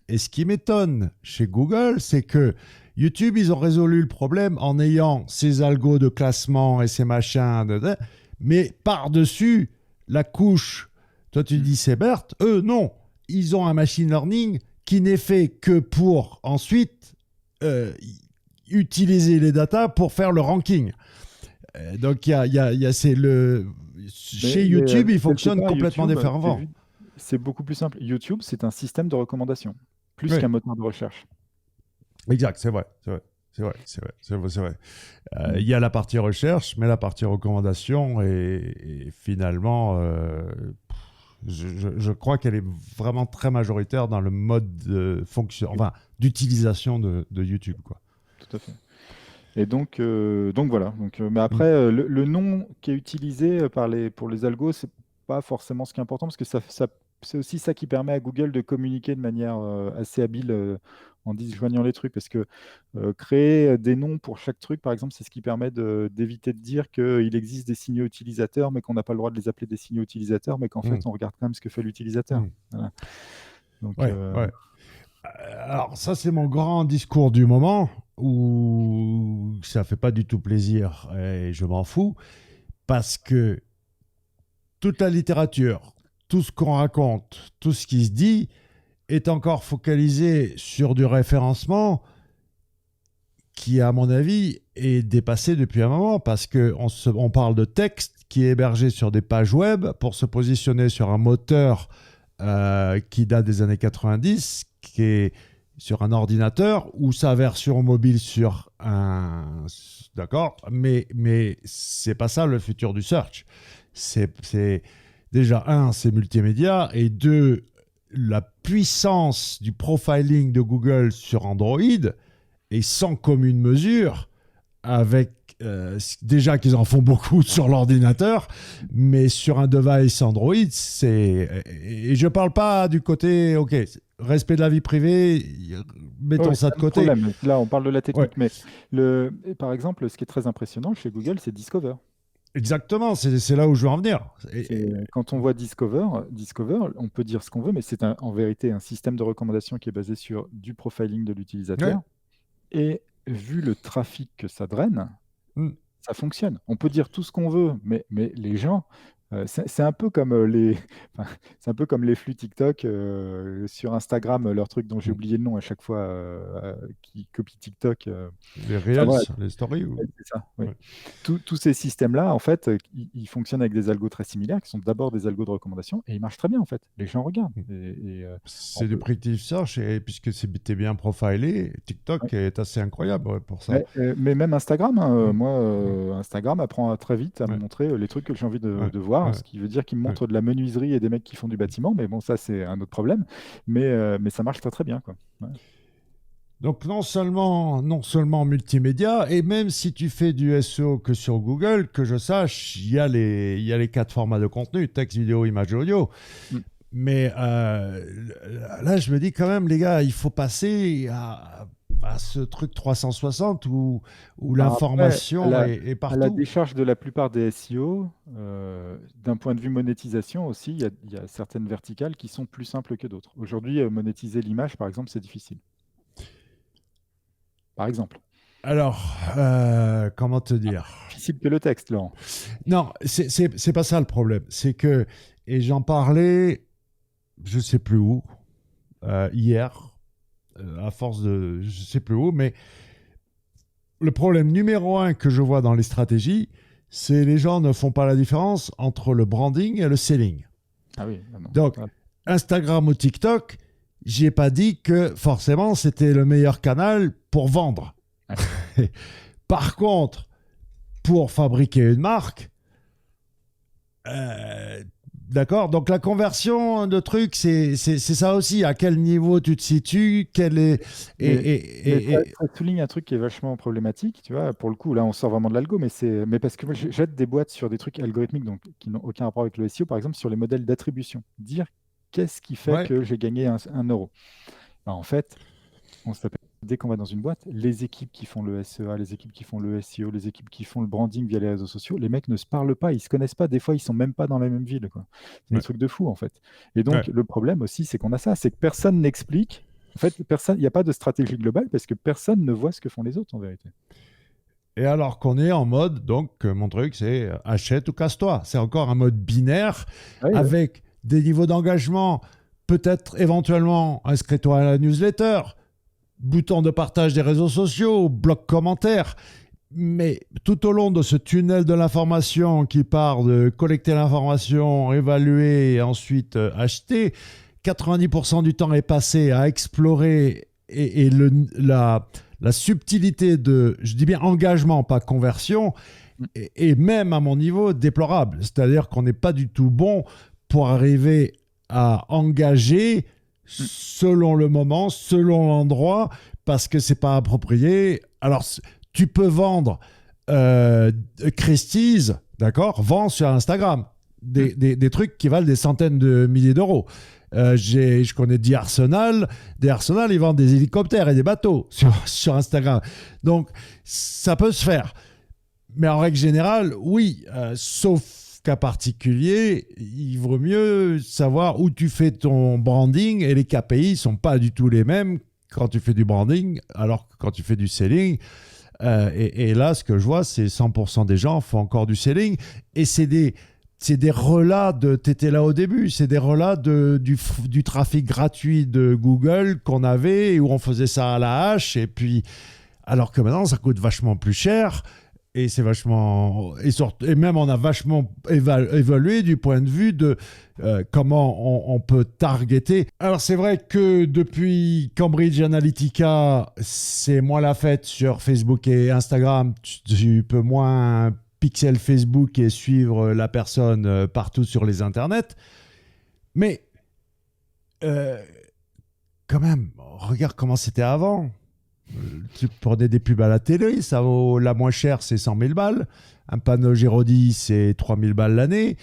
Et ce qui m'étonne chez Google, c'est que YouTube, ils ont résolu le problème en ayant ces algos de classement et ces machins, mais par-dessus la couche. Toi, tu dis c'est Bert. Eux, non. Ils ont un machine learning qui n'est fait que pour ensuite utiliser les datas pour faire le ranking. Donc, c'est le... Chez YouTube, il quelque fonctionne part, complètement YouTube, différemment. c'est beaucoup plus simple. YouTube, c'est un système de recommandation, plus Oui, qu'un moteur de recherche. exact, c'est vrai. C'est vrai. C'est vrai, c'est vrai, c'est vrai, c'est vrai. Mm. Il y a la partie recherche, mais la partie recommandation, et finalement, je crois qu'elle est vraiment très majoritaire dans le mode de fonction, enfin, d'utilisation de YouTube, quoi. Tout à fait. Et donc voilà. Mais après, Mm. le nom qui est utilisé pour les algos, c'est pas forcément ce qui est important parce que c'est aussi ça qui permet à Google de communiquer de manière assez habile en disjoignant les trucs. Parce que créer des noms pour chaque truc, par exemple, c'est ce qui permet d'éviter de dire qu'il existe des signaux utilisateurs, mais qu'on n'a pas le droit de les appeler des signaux utilisateurs, mais qu'en fait, Mm. on regarde quand même ce que fait l'utilisateur. Mm. Voilà. Donc, Ouais, ouais. Alors, ça, c'est mon grand discours du moment où ça fait pas du tout plaisir et je m'en fous parce que toute la littérature, tout ce qu'on raconte, tout ce qui se dit est encore focalisé sur du référencement qui, à mon avis, est dépassé depuis un moment parce on parle de texte qui est hébergé sur des pages web pour se positionner sur un moteur qui date des années 90, qui est sur un ordinateur ou sa version mobile sur un... D'accord, mais c'est pas ça le futur du search. C'est déjà, un, c'est multimédia, et deux, la puissance du profiling de Google sur Android est sans commune mesure avec déjà qu'ils en font beaucoup sur l'ordinateur, mais sur un device Android, et je parle pas du côté, ok, respect de la vie privée, mettons ouais, ça c'est de un autre côté. problème. Là, on parle de la Ouais, technique, mais par exemple, ce qui est très impressionnant chez Google, c'est Discover. exactement, c'est là où je veux en venir. Quand on voit Discover, on peut dire ce qu'on veut, mais c'est en vérité un système de recommandation qui est basé sur du profiling de Ouais. l'utilisateur. Et vu le trafic que ça draine, Mm. ça fonctionne. On peut dire tout ce qu'on veut, mais les gens, c'est un peu comme enfin, c'est un peu comme les flux TikTok sur Instagram, leur truc dont j'ai Mm. oublié le nom à chaque fois, qui copie TikTok. Les Enfin, Reels, voilà, les stories. ouais, c'est ça, oui. Ouais. Tous ces systèmes-là, en fait, ils fonctionnent avec des algos très similaires, qui sont d'abord des algos de recommandation, et ils marchent très bien, en fait. Les gens regardent. Mm. On C'est du peut... predictive search, et puisque t'es bien profilé, TikTok ouais. est assez incroyable ouais, pour ça. Mais même Instagram, hein, Mm. moi, Mm. Instagram apprend très vite à me Ouais, montrer les trucs que j'ai envie ouais, de voir, ouais, ce qui veut dire qu'il me ouais. montre de la menuiserie et des mecs qui font du bâtiment, mais bon, ça, c'est un autre problème. Mais ça marche très très bien, quoi. Ouais. Donc non seulement multimédia, et même si tu fais du SEO que sur Google, que je sache, il y a les quatre formats de contenu, texte, vidéo, image, audio. Mm. Mais là, je me dis quand même, les gars, il faut passer à ce truc 360 où Alors après, l'information est à la partout. décharge de la plupart des SEO, d'un point de vue monétisation aussi, il y a certaines verticales qui sont plus simples que d'autres. Aujourd'hui, monétiser l'image, par exemple, c'est difficile. Par exemple. Alors, comment te dire? Difficile que le texte, Laurent. Non, c'est pas ça le problème. C'est que, et j'en parlais, je sais plus où, hier, à force de, je sais plus où, mais le problème numéro un que je vois dans les stratégies, c'est les gens ne font pas la différence entre le branding et le selling. Ah oui, ah non. Donc, Instagram ou TikTok, j'ai pas dit que forcément c'était le meilleur canal pour vendre. Ouais. Par contre, pour fabriquer une marque, euh, d'accord. Donc la conversion de trucs, c'est ça aussi. À quel niveau tu te situes, quel est Mais, mais et- ça souligne un truc qui est vachement problématique, tu vois. Pour le coup, là, on sort vraiment de l'algo, mais parce que moi, j'aide des boîtes sur des trucs algorithmiques donc, qui n'ont aucun rapport avec le SEO, par exemple, sur les modèles d'attribution. Dire qu'est-ce qui fait ouais. que j'ai gagné un euro. Ben, en fait, on s'appelle dès qu'on va dans une boîte, les équipes qui font le SEA, les équipes qui font le SEO, les équipes qui font le branding via les réseaux sociaux, les mecs ne se parlent pas, ils se connaissent pas. Des fois, ils sont même pas dans la même ville, quoi. C'est des Ouais. trucs de fou, en fait. Et Ouais. donc, le problème aussi, c'est qu'on a ça, c'est que personne n'explique. En fait, il n'y a pas de stratégie globale parce que personne ne voit ce que font les autres, en vérité. Et alors qu'on est en mode, donc mon truc c'est achète ou casse-toi. C'est encore un mode binaire Oui, oui. avec des niveaux d'engagement, peut-être éventuellement inscris-toi à la newsletter, bouton de partage des réseaux sociaux, bloc commentaire. Mais tout au long de ce tunnel de l'information qui part de collecter l'information, évaluer et ensuite acheter, 90% du temps est passé à explorer et la subtilité de, je dis bien engagement, pas conversion, et même à mon niveau, déplorable. C'est-à-dire qu'on n'est pas du tout bon pour arriver à engager selon le moment, selon l'endroit, parce que c'est pas approprié. Alors, tu peux vendre Christie's, d'accord, vends sur Instagram des trucs qui valent des centaines de milliers d'euros. Je connais des Arsenal, ils vendent des hélicoptères et des bateaux sur Instagram. Donc, ça peut se faire. Mais en règle générale, oui, sauf cas particulier, il vaut mieux savoir où tu fais ton branding et les KPI ne sont pas du tout les mêmes quand tu fais du branding, alors que quand tu fais du selling. Et là, ce que je vois, c'est 100% des gens font encore du selling. Et c'est des relats de... T'étais là au début, c'est des relats du trafic gratuit de Google qu'on avait et où on faisait ça à la hache. Et puis, alors que maintenant, ça coûte vachement plus cher. Et c'est vachement... Et même, on a vachement évalué du point de vue de comment on peut targeter. Alors, c'est vrai que depuis Cambridge Analytica, c'est moins la fête sur Facebook et Instagram. Tu peux moins pixel Facebook et suivre la personne partout sur les internets. Mais quand même, regarde comment c'était avant. Tu prenais des pubs à la télé, ça vaut la moins chère, c'est 100 000 balles. Un panneau Giraudy, c'est 3 000 balles l'année.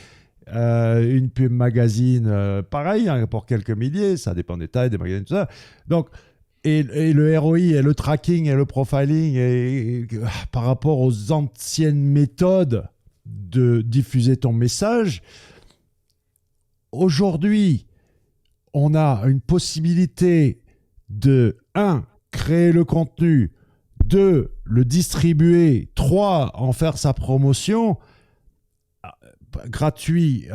Une pub magazine, pareil, hein, pour quelques milliers, ça dépend des tailles, des magazines, tout ça. Donc, et le ROI, et le tracking, et le profiling, par rapport aux anciennes méthodes de diffuser ton message, aujourd'hui, on a une possibilité de, 1, créer le contenu, 2, le distribuer, 3, en faire sa promotion. Gratuit,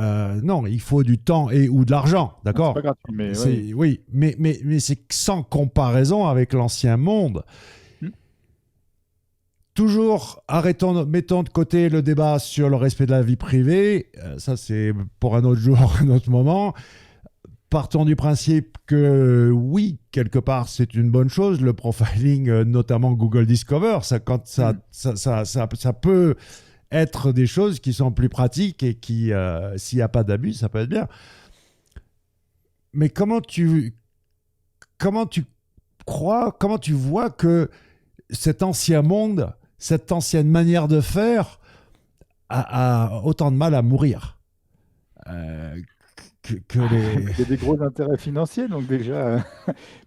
non, il faut du temps et ou de l'argent, d'accord? C'est pas gratuit, mais oui, mais c'est sans comparaison avec l'ancien monde. Toujours, mettons de côté le débat sur le respect de la vie privée, ça c'est pour un autre jour, un autre moment. Partons du principe que oui, quelque part, c'est une bonne chose, le profiling, notamment Google Discover, ça peut être des choses qui sont plus pratiques et qui, s'il n'y a pas d'abus, ça peut être bien. Mais comment tu vois que cet ancien monde, cette ancienne manière de faire a autant de mal à mourir Il y a des gros intérêts financiers, donc déjà,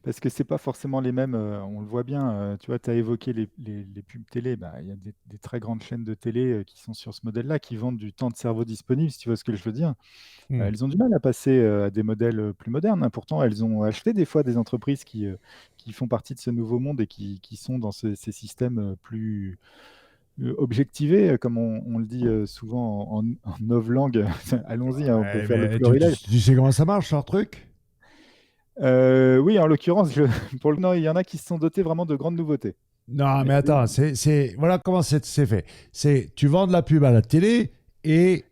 parce que c'est pas forcément les mêmes, on le voit bien, tu vois, tu as évoqué les pubs télé, bah, il y a des très grandes chaînes de télé qui sont sur ce modèle-là, qui vendent du temps de cerveau disponible, si tu vois ce que je veux dire. Elles ont du mal à passer à des modèles plus modernes, hein. Pourtant, elles ont acheté des fois des entreprises qui font partie de ce nouveau monde et qui sont dans ces systèmes plus objectivé, comme on le dit souvent en novlangue. Allons-y, hein, on peut faire le florilège. Tu sais comment ça marche, leur truc? Oui, en l'occurrence, non, il y en a qui se sont dotés vraiment de grandes nouveautés. Non, mais attends, voilà comment c'est fait. Tu vends de la pub à la télé et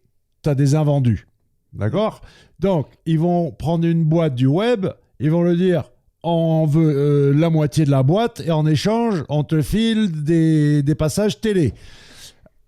tu as des invendus. D'accord? Donc, ils vont prendre une boîte du web, ils vont le dire, on veut la moitié de la boîte et en échange, on te file des passages télé.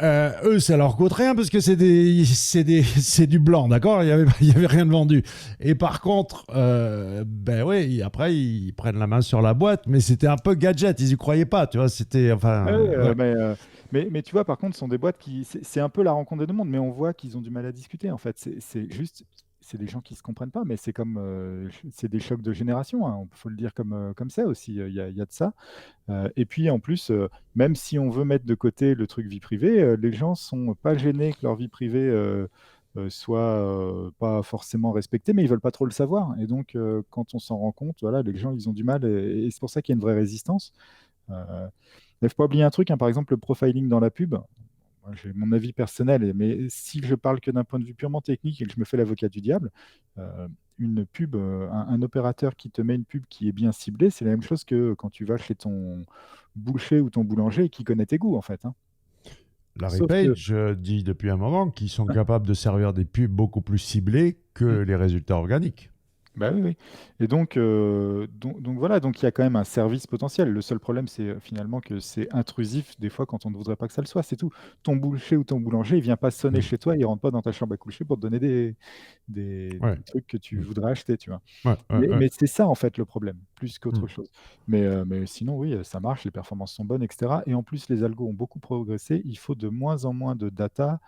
Eux, ça leur coûte rien parce que c'est du blanc, d'accord? Il y avait rien de vendu. Et par contre, ben oui, après, ils prennent la main sur la boîte, mais c'était un peu gadget, ils y croyaient pas, tu vois, c'était, enfin... Ouais. Mais tu vois, par contre, ce sont des boîtes qui... C'est un peu la rencontre des deux mondes, mais on voit qu'ils ont du mal à discuter, en fait. C'est juste... c'est des gens qui ne se comprennent pas, mais c'est comme c'est des chocs de génération, hein, il faut le dire comme ça aussi, il y a de ça. Et puis en plus, même si on veut mettre de côté le truc vie privée, les gens sont pas gênés que leur vie privée soit pas forcément respectée, mais ils veulent pas trop le savoir. Et donc, quand on s'en rend compte, voilà, les gens, ils ont du mal, et c'est pour ça qu'il y a une vraie résistance. Il ne faut pas oublier un truc, hein, par exemple, le profiling dans la pub. Moi, j'ai mon avis personnel, mais si je parle que d'un point de vue purement technique et que je me fais l'avocat du diable, une pub, un opérateur qui te met une pub qui est bien ciblée, c'est la même chose que quand tu vas chez ton boucher ou ton boulanger et qui connaît tes goûts, en fait, hein. Larry Sauf que, Page dit depuis un moment qu'ils sont capables de servir des pubs beaucoup plus ciblées que les résultats organiques. bah oui, oui. Et donc voilà, donc il y a quand même un service potentiel. Le seul problème, c'est finalement que c'est intrusif des fois quand on ne voudrait pas que ça le soit, c'est tout. Ton boucher ou ton boulanger, il vient pas sonner Mm. chez toi, il rentre pas dans ta chambre à coucher pour te donner Ouais. des trucs que tu Mm. voudrais acheter, tu vois. Ouais, ouais, ouais. Mais c'est ça en fait le problème, plus Mm. qu'autre chose. Mais sinon, oui, ça marche, les performances sont bonnes, etc. Et en plus, les algos ont beaucoup progressé. Il faut de moins en moins de data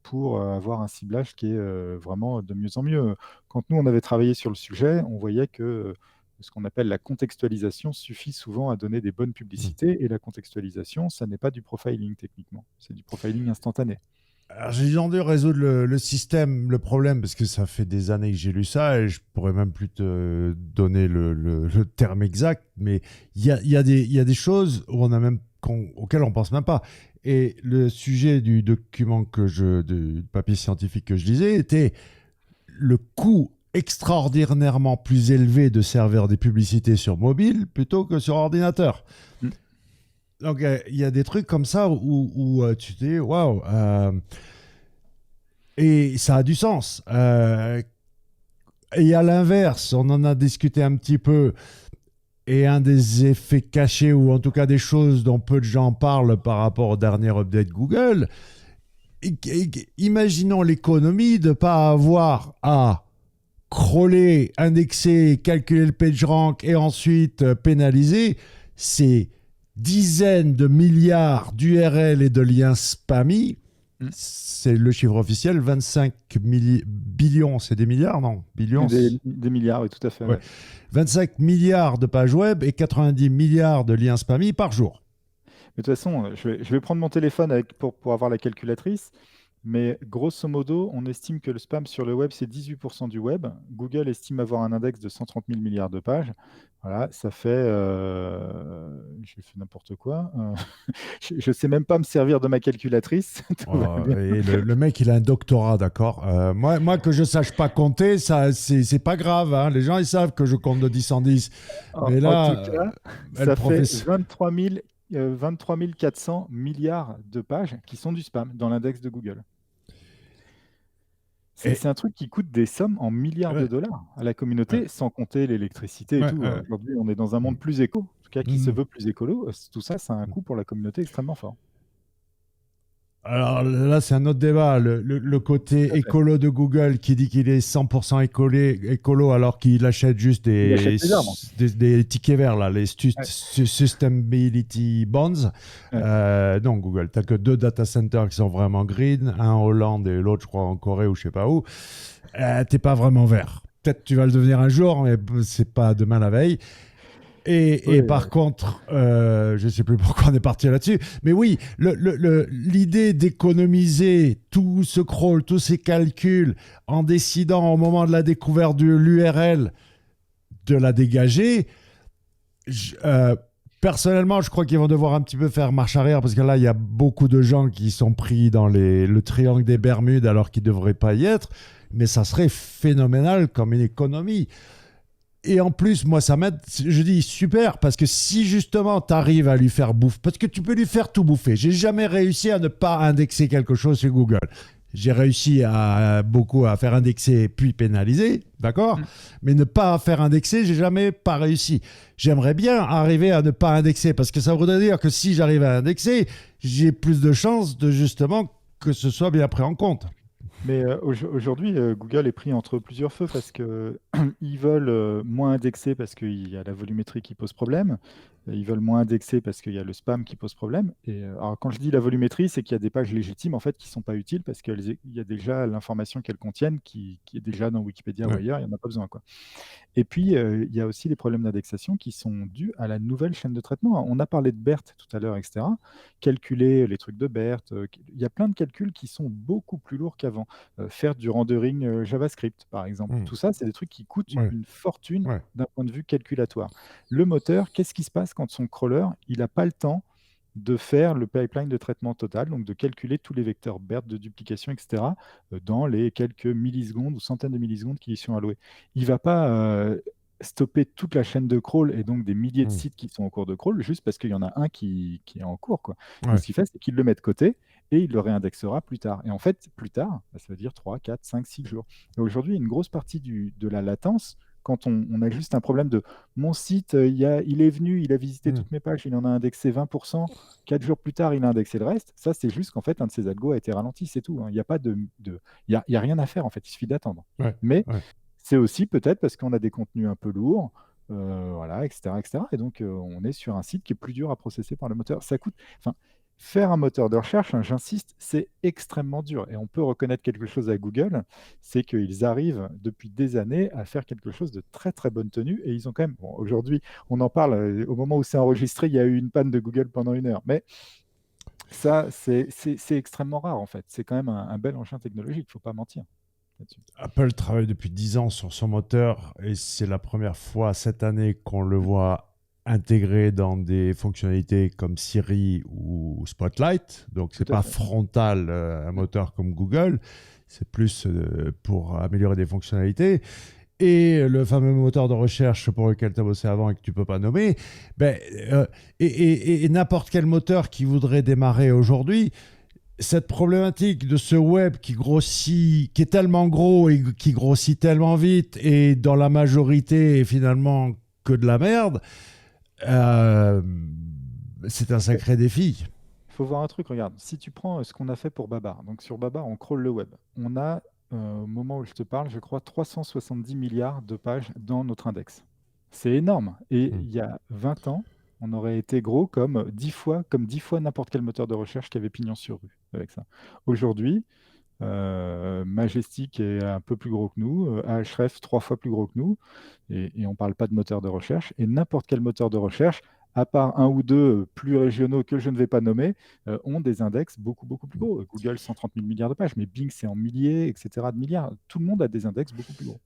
pour avoir un ciblage qui est vraiment de mieux en mieux. Quand nous, on avait travaillé sur le sujet, on voyait que ce qu'on appelle la contextualisation suffit souvent à donner des bonnes Mm. publicités. Et la contextualisation, ça n'est pas du profiling techniquement, c'est du profiling instantané. Alors, j'ai dû résoudre le système, le problème, parce que ça fait des années que j'ai lu ça et je pourrais même plus te donner le terme exact, mais il y a des choses où on a même, auxquelles on pense même pas. Et le sujet du document du papier scientifique que je lisais était le coût extraordinairement plus élevé de servir des publicités sur mobile plutôt que sur ordinateur. Mm. Donc, il y a des trucs comme ça où tu te dis, waouh, et ça a du sens. Et à l'inverse, on en a discuté un petit peu, et un des effets cachés, ou en tout cas des choses dont peu de gens parlent par rapport au dernier update Google, imaginons l'économie de ne pas avoir à crawler, indexer, calculer le PageRank et ensuite pénaliser ces dizaines de milliards d'URL et de liens spammy. Mm. C'est le chiffre officiel, 25 billions, c'est des milliards, non? Billions? Des milliards, oui, tout à fait. Ouais. Ouais. 25 milliards de pages web et 90 milliards de liens spammy par jour. Mais de toute façon, je vais prendre mon téléphone pour avoir la calculatrice. Mais grosso modo, on estime que le spam sur le web, c'est 18% du web. Google estime avoir un index de 130 000 milliards de pages. Voilà, ça fait... j'ai fait n'importe quoi. Je ne sais même pas me servir de ma calculatrice. Tout va bien. Et le mec, il a un doctorat, d'accord. Moi, que je sache pas compter, ça, c'est pas grave, hein. Les gens, ils savent que je compte de 10 en 10. Mais En là, tout cas, le ça fait professeur... 23 400 milliards de pages qui sont du spam dans l'index de Google. Et, C'est un truc qui coûte des sommes en milliards de ouais, dollars à la ouais, communauté, sans compter l'électricité et ouais, tout. ouais. Aujourd'hui, on est dans un monde plus éco, en tout cas qui se Mhm. veut plus écolo. Tout ça, ça a un coût pour la communauté extrêmement fort. Alors là, c'est un autre débat. Le Tout côté à fait. écolo de Google qui dit qu'il est 100% écolo alors qu'il achète juste Il achète des arbres. des tickets verts, là, les Ouais. Sustainability Bonds. Ouais. Non, Google, tu n'as que 2 data centers qui sont vraiment green, un en Hollande et l'autre, je crois, en Corée ou je sais pas où. T'es pas vraiment vert. Peut-être tu vas le devenir un jour, mais c'est pas demain la veille. Et Ouais, par contre, je ne sais plus pourquoi on est parti là-dessus, mais oui, l'idée d'économiser tout ce crawl, tous ces calculs, en décidant au moment de la découverte de l'URL de la dégager, personnellement, je crois qu'ils vont devoir un petit peu faire marche arrière, parce que là, il y a beaucoup de gens qui sont pris dans le triangle des Bermudes alors qu'ils ne devraient pas y être, mais ça serait phénoménal comme une économie. Et en plus, moi, ça m'aide. Je dis super, parce que si justement tu arrives à lui faire bouffer, parce que tu peux lui faire tout bouffer. J'ai jamais réussi à ne pas indexer quelque chose sur Google. J'ai réussi beaucoup à faire indexer puis pénaliser, d'accord? Mais ne pas faire indexer, j'ai jamais pas réussi. J'aimerais bien arriver à ne pas indexer, parce que ça voudrait dire que si j'arrive à indexer, j'ai plus de chances de justement que ce soit bien pris en compte. Mais aujourd'hui, Google est pris entre plusieurs feux parce que ils veulent moins indexer parce qu'il y a la volumétrie qui pose problème. Ils veulent moins indexer parce qu'il y a le spam qui pose problème. Et alors, quand je dis la volumétrie, c'est qu'il y a des pages légitimes en fait qui sont pas utiles parce qu'il y a déjà l'information qu'elles contiennent qui est déjà dans Wikipédia ou Ouais. ailleurs, il n'y en a pas besoin, quoi. Et puis, il y a aussi les problèmes d'indexation qui sont dus à la nouvelle chaîne de traitement. On a parlé de BERT tout à l'heure, etc. Calculer les trucs de BERT, il y a plein de calculs qui sont beaucoup plus lourds qu'avant. Faire du rendering JavaScript, par exemple. Hmm. Tout ça, c'est des trucs qui coûtent Ouais. une fortune Ouais. d'un point de vue calculatoire. Le moteur, qu'est-ce qui se passe quand son crawler, il n'a pas le temps de faire le pipeline de traitement total, donc de calculer tous les vecteurs BERT de duplication, etc., dans les quelques millisecondes ou centaines de millisecondes qui y sont alloués. Il ne va pas stopper toute la chaîne de crawl et donc des milliers de Hmm. sites qui sont en cours de crawl juste parce qu'il y en a un qui est en cours, quoi. Donc Ouais. ce qu'il fait, c'est qu'il le met de côté et il le réindexera plus tard. Et en fait, plus tard, ça veut dire 3, 4, 5, 6 jours. Et aujourd'hui, une grosse partie de la latence, quand on a juste un problème de mon site, il est venu, il a visité Hmm. toutes mes pages, il en a indexé 20%, 4 jours plus tard, il a indexé le reste. Ça, c'est juste qu'en fait, un de ses algos a été ralenti, c'est tout, hein. Il n'y a pas il y a rien à faire, en fait, il suffit d'attendre. Ouais. Mais Ouais. c'est aussi peut-être parce qu'on a des contenus un peu lourds, voilà, etc., etc. Et donc, on est sur un site qui est plus dur à processer par le moteur. Ça coûte, enfin, faire un moteur de recherche, hein, j'insiste, c'est extrêmement dur. Et on peut reconnaître quelque chose à Google, c'est qu'ils arrivent depuis des années à faire quelque chose de très très bonne tenue. Et ils ont quand même, bon, aujourd'hui, on en parle, au moment où c'est enregistré, il y a eu une panne de Google pendant 1 heure. Mais ça, c'est extrêmement rare en fait. C'est quand même un bel engin technologique, il ne faut pas mentir là-dessus. Apple travaille depuis 10 ans sur son moteur et c'est la première fois cette année qu'on le voit intégré dans des fonctionnalités comme Siri ou Spotlight. Donc, Tout c'est à pas fait. frontal un moteur comme Google. C'est plus pour améliorer des fonctionnalités. Et le fameux moteur de recherche pour lequel tu as bossé avant et que tu peux pas nommer, ben, et n'importe quel moteur qui voudrait démarrer aujourd'hui, cette problématique de ce web qui grossit, qui est tellement gros et qui grossit tellement vite et dans la majorité est finalement que de la merde, euh, c'est un sacré défi. Il faut voir un truc, regarde, si tu prends ce qu'on a fait pour Babar, donc sur Babar, on crawl le web. On a, au moment où je te parle, je crois 370 milliards de pages dans notre index. C'est énorme. Et Hmm. il y a 20 ans, on aurait été gros comme 10 fois n'importe quel moteur de recherche qui avait pignon sur rue avec ça. Aujourd'hui, Majestic est un peu plus gros que nous, Ahrefs 3 fois plus gros que nous, et on ne parle pas de moteur de recherche. Et n'importe quel moteur de recherche, à part un ou deux plus régionaux que je ne vais pas nommer, ont des index beaucoup, beaucoup plus gros. Google, 130 000 milliards de pages, mais Bing, c'est en milliers, etc., de milliards. Tout le monde a des index beaucoup plus gros.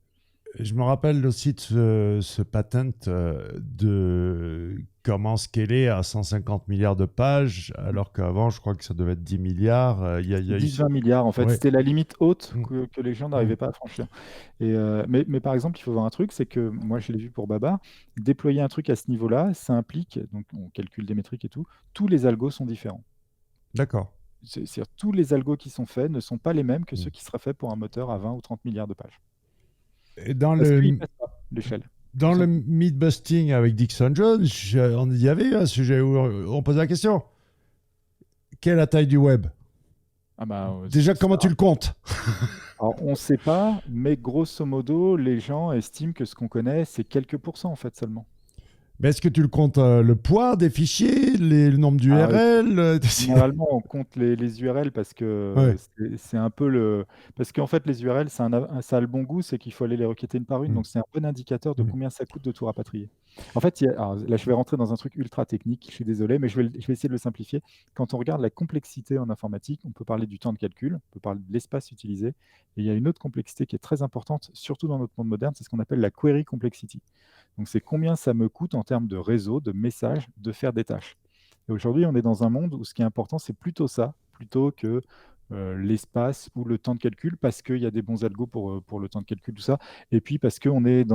Je me rappelle aussi de ce patent de comment scaler à 150 milliards de pages, alors qu'avant, je crois que ça devait être 10 milliards. Il y a eu... 10-20 milliards, en fait. Ouais. C'était la limite haute Mm, que les gens mm, n'arrivaient pas à franchir. Mais par exemple, il faut voir un truc, c'est que moi, je l'ai vu pour Baba, déployer un truc à ce niveau-là, ça implique, donc on calcule des métriques et tout, tous les algos sont différents. D'accord. C'est-à-dire tous les algos qui sont faits ne sont pas les mêmes que ceux Mm. qui seraient faits pour un moteur à 20 ou 30 milliards de pages. Et Parce qu'il ne passe pas l'échelle, tout dans le simplement. mythbusting avec Dixon Jones, on y avait un sujet où on pose la question. Quelle est la taille du web? Ah bah, Déjà, comment tu le comptes? alors, on ne sait pas, mais grosso modo, les gens estiment que ce qu'on connaît, c'est quelques pourcents en fait seulement. Mais est-ce que tu le comptes le poids des fichiers, le nombre Alors, d'URL généralement, on compte les URL parce que Ouais. c'est un peu le. Parce qu'en fait, les URL, ça a le bon goût, c'est qu'il faut aller les requêter une par une. Mm, Donc, c'est un bon indicateur de mm. combien ça coûte de tout rapatrier. En fait, alors, là, je vais rentrer dans un truc ultra technique. Je suis désolé, mais je vais essayer de le simplifier. Quand on regarde la complexité en informatique, on peut parler du temps de calcul, on peut parler de l'espace utilisé. Et il y a une autre complexité qui est très importante, surtout dans notre monde moderne, c'est ce qu'on appelle la query complexity. Donc, c'est combien ça me coûte en termes de réseau, de messages, de faire des tâches. Et aujourd'hui, on est dans un monde où ce qui est important, c'est plutôt ça, plutôt que l'espace ou le temps de calcul, parce qu'il y a des bons algos pour le temps de calcul, tout ça. Et puis parce qu'on est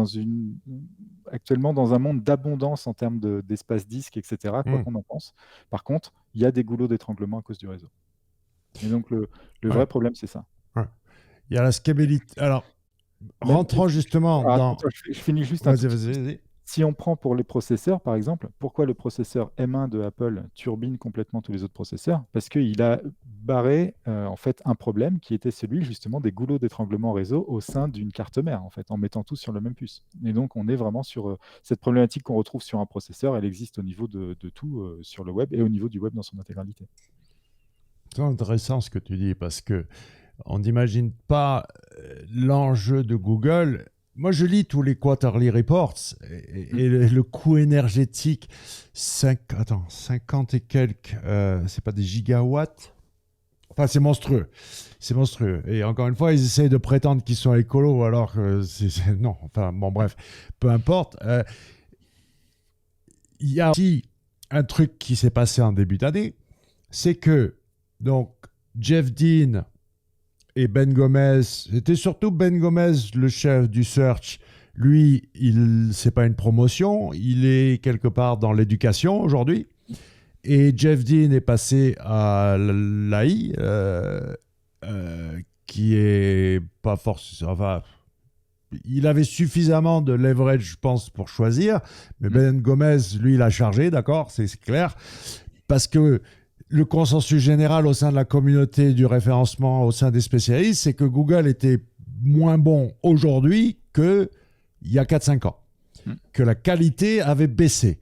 actuellement dans un monde d'abondance en termes d'espace disque, etc., quoi Mm. qu'on en pense. Par contre, il y a des goulots d'étranglement à cause du réseau. Et donc, le Ouais, vrai problème, c'est ça. ouais. Il y a la scalabilité. Alors, Même, rentrons justement attends, dans... je finis juste un Vas-y, tout petit vas-y, peu. vas-y. Si on prend pour les processeurs, par exemple, pourquoi le processeur M1 de Apple turbine complètement tous les autres processeurs? Parce qu'il a barré en fait un problème qui était celui justement des goulots d'étranglement réseau au sein d'une carte mère, en fait, en mettant tout sur la même puce. Et donc on est vraiment sur cette problématique qu'on retrouve sur un processeur, elle existe au niveau de tout sur le web et au niveau du web dans son intégralité. C'est intéressant ce que tu dis parce que on n'imagine pas l'enjeu de Google. Moi, je lis tous les quarterly reports et le coût énergétique, 50 et quelques, c'est pas des gigawatts. Enfin, c'est monstrueux. C'est monstrueux. Et encore une fois, ils essayent de prétendre qu'ils sont écolos alors que non. Enfin, bon, bref, peu importe. Il y a aussi un truc qui s'est passé en début d'année, c'est que donc Jeff Dean et Ben Gomez, c'était surtout Ben Gomez, le chef du search. Lui, c'est pas une promotion, il est quelque part dans l'éducation aujourd'hui. Et Jeff Dean est passé à l'AI, qui est pas forcément. Enfin, il avait suffisamment de leverage, je pense, pour choisir. Mais Ben Gomez, lui, il a chargé, d'accord, c'est clair. Parce que le consensus général au sein de la communauté du référencement, au sein des spécialistes, c'est que Google était moins bon aujourd'hui qu'il y a 4-5 ans, que la qualité avait baissé.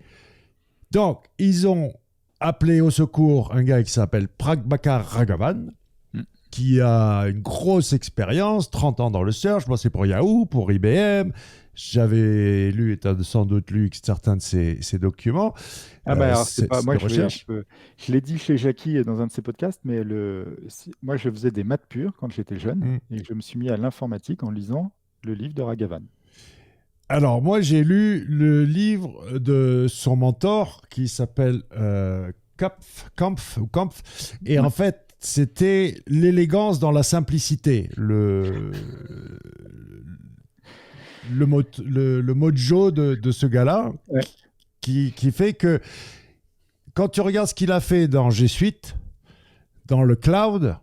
Donc, ils ont appelé au secours un gars qui s'appelle Prabhakar Raghavan, qui a une grosse expérience, 30 ans dans le search, moi c'est pour Yahoo, pour IBM, j'avais lu, et tu as sans doute lu certains de ces documents. Alors, c'est pas, moi, je l'ai dit chez Jackie dans un de ses podcasts, mais moi, je faisais des maths pures quand j'étais jeune, et je me suis mis à l'informatique en lisant le livre de Raghavan. Alors, moi, j'ai lu le livre de son mentor qui s'appelle Kampf, et en fait, c'était l'élégance dans la simplicité, le mojo de ce gars-là, qui fait que quand tu regardes ce qu'il a fait dans G Suite, dans le cloud,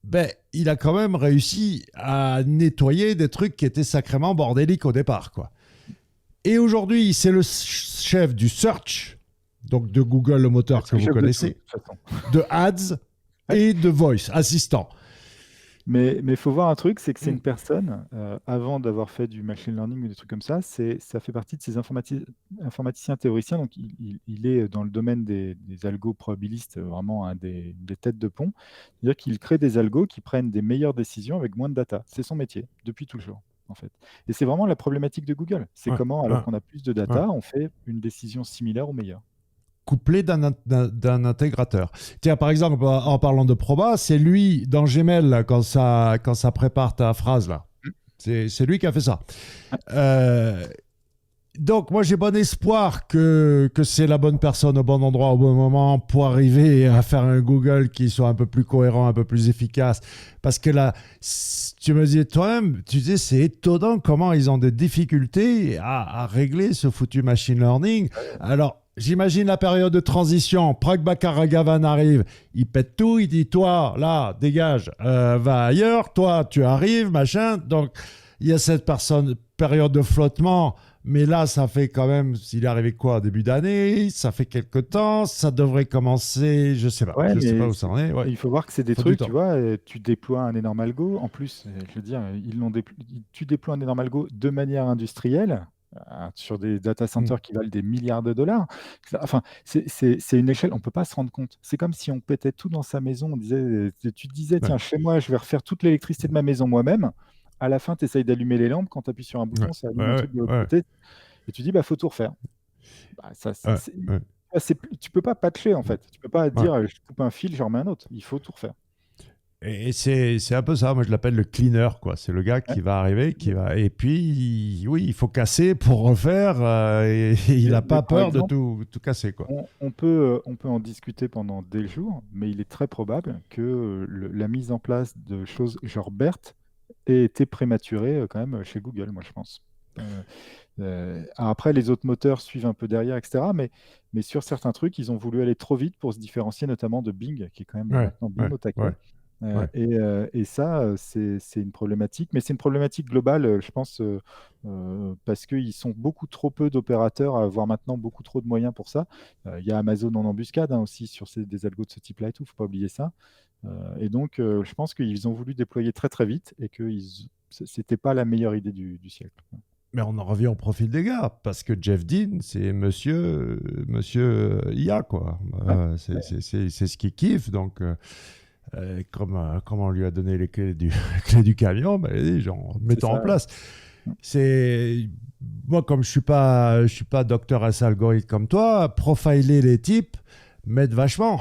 ben, il a quand même réussi à nettoyer des trucs qui étaient sacrément bordéliques au départ, quoi. Et aujourd'hui, c'est le chef du search, donc de Google, le moteur que vous connaissez, de Ads et de Voice, assistant. Mais il faut voir un truc, c'est que c'est une personne, avant d'avoir fait du machine learning ou des trucs comme ça fait partie de ces informaticiens théoriciens. Donc, il est dans le domaine des algos probabilistes, vraiment un des têtes de pont. C'est-à-dire qu'il crée des algos qui prennent des meilleures décisions avec moins de data. C'est son métier, depuis toujours, en fait. Et c'est vraiment la problématique de Google. C'est comment, alors qu'on a plus de data, on fait une décision similaire ou meilleure. Couplé d'un intégrateur. Tiens, par exemple, en parlant de Proba, c'est lui, dans Gmail, là, quand ça prépare ta phrase, là. C'est lui qui a fait ça. Donc, moi, j'ai bon espoir que c'est la bonne personne au bon endroit, au bon moment, pour arriver à faire un Google qui soit un peu plus cohérent, un peu plus efficace. Parce que là, tu me disais toi-même, tu disais, c'est étonnant comment ils ont des difficultés à régler ce foutu machine learning. Alors, j'imagine la période de transition. Prabhakar Raghavan arrive, il pète tout, il dit, toi, là, dégage, va ailleurs, toi, tu arrives, machin. Donc, il y a cette période de flottement. Mais là, ça fait quand même, s'il est arrivé quoi, début d'année, ça fait quelques temps, ça devrait commencer, je sais pas, je sais pas où ça en est. Il faut voir que c'est des trucs, tu vois, tu déploies un énorme algo, en plus, je veux dire, tu déploies un énorme algo de manière industrielle, sur des data centers qui valent des milliards de dollars. Enfin, c'est une échelle, on ne peut pas se rendre compte. C'est comme si on pétait tout dans sa maison, tu te disais, tiens, chez moi, je vais refaire toute l'électricité de ma maison moi-même. À la fin, tu essayes d'allumer les lampes. Quand tu appuies sur un bouton, ça allume un truc de l'autre côté. Et tu dis, bah, faut tout refaire. Tu peux pas patcher, en fait. Tu peux pas dire, je coupe un fil, j'en remets un autre. Il faut tout refaire. Et c'est un peu ça. Moi, je l'appelle le cleaner, quoi. C'est le gars qui va arriver, et puis, oui, il faut casser pour refaire. Et il n'a pas peur de tout casser, quoi. On peut en discuter pendant des jours, mais il est très probable que la mise en place de choses genre BERT ait été prématurée quand même chez Google, moi, je pense. Après, les autres moteurs suivent un peu derrière, etc. Mais sur certains trucs, ils ont voulu aller trop vite pour se différencier, notamment de Bing, qui est quand même maintenant bien au taquet. Ouais. Et ça, c'est une problématique, mais c'est une problématique globale, je pense, parce qu'ils sont beaucoup trop peu d'opérateurs à avoir maintenant beaucoup trop de moyens pour ça. Il y a Amazon en embuscade hein, aussi sur des algos de ce type-là et tout, faut pas oublier ça. Et donc, je pense qu'ils ont voulu déployer très très vite et que c'était pas la meilleure idée du siècle. Mais on en revient au profil des gars, parce que Jeff Dean, c'est monsieur IA, quoi. Ouais, C'est ce qu'il kiffe, donc comme on lui a donné les clés du, les clés du camion, ben, il dit, genre, c'est mettons en ça. place. C'est moi comme je suis pas docteur S algorithme comme toi, profiler les types m'aide vachement.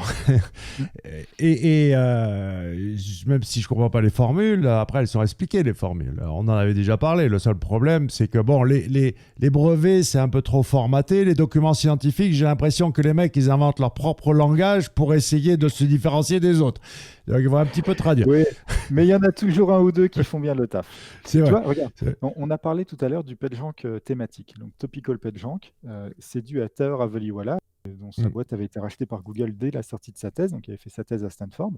Mm. Même si je comprends pas les formules, après elles sont expliquées les formules. On en avait déjà parlé. Le seul problème, c'est que bon, les brevets c'est un peu trop formaté. Les documents scientifiques, j'ai l'impression que les mecs ils inventent leur propre langage pour essayer de se différencier des autres. Donc il faut un petit peu traduire. Oui, mais il y en a toujours un ou deux qui font bien le taf. C'est Tu vrai. vois, regarde, C'est- on a parlé tout à l'heure du PageRank thématique. Donc, Topical PageRank, c'est dû à Taher Aveliwala, dont sa Mm. boîte avait été rachetée par Google dès la sortie de sa thèse. Donc, il avait fait sa thèse à Stanford.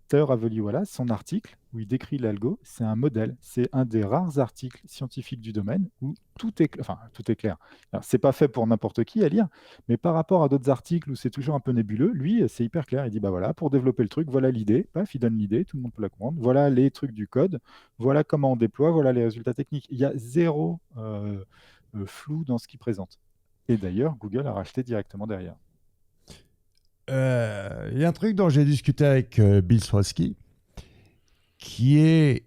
Taher Aveliwala, son article où il décrit l'algo, c'est un modèle. C'est un des rares articles scientifiques du domaine où tout est clair. Alors, c'est pas fait pour n'importe qui à lire, mais par rapport à d'autres articles où c'est toujours un peu nébuleux, lui, c'est hyper clair. Il dit, bah voilà, pour développer le truc, voilà l'idée. Paf, il donne l'idée, tout le monde peut la comprendre. Voilà les trucs du code, voilà comment on déploie, voilà les résultats techniques. Il y a zéro flou dans ce qu'il présente. Et d'ailleurs, Google a racheté directement derrière. Il y a un truc dont j'ai discuté avec Bill Swasky, qui est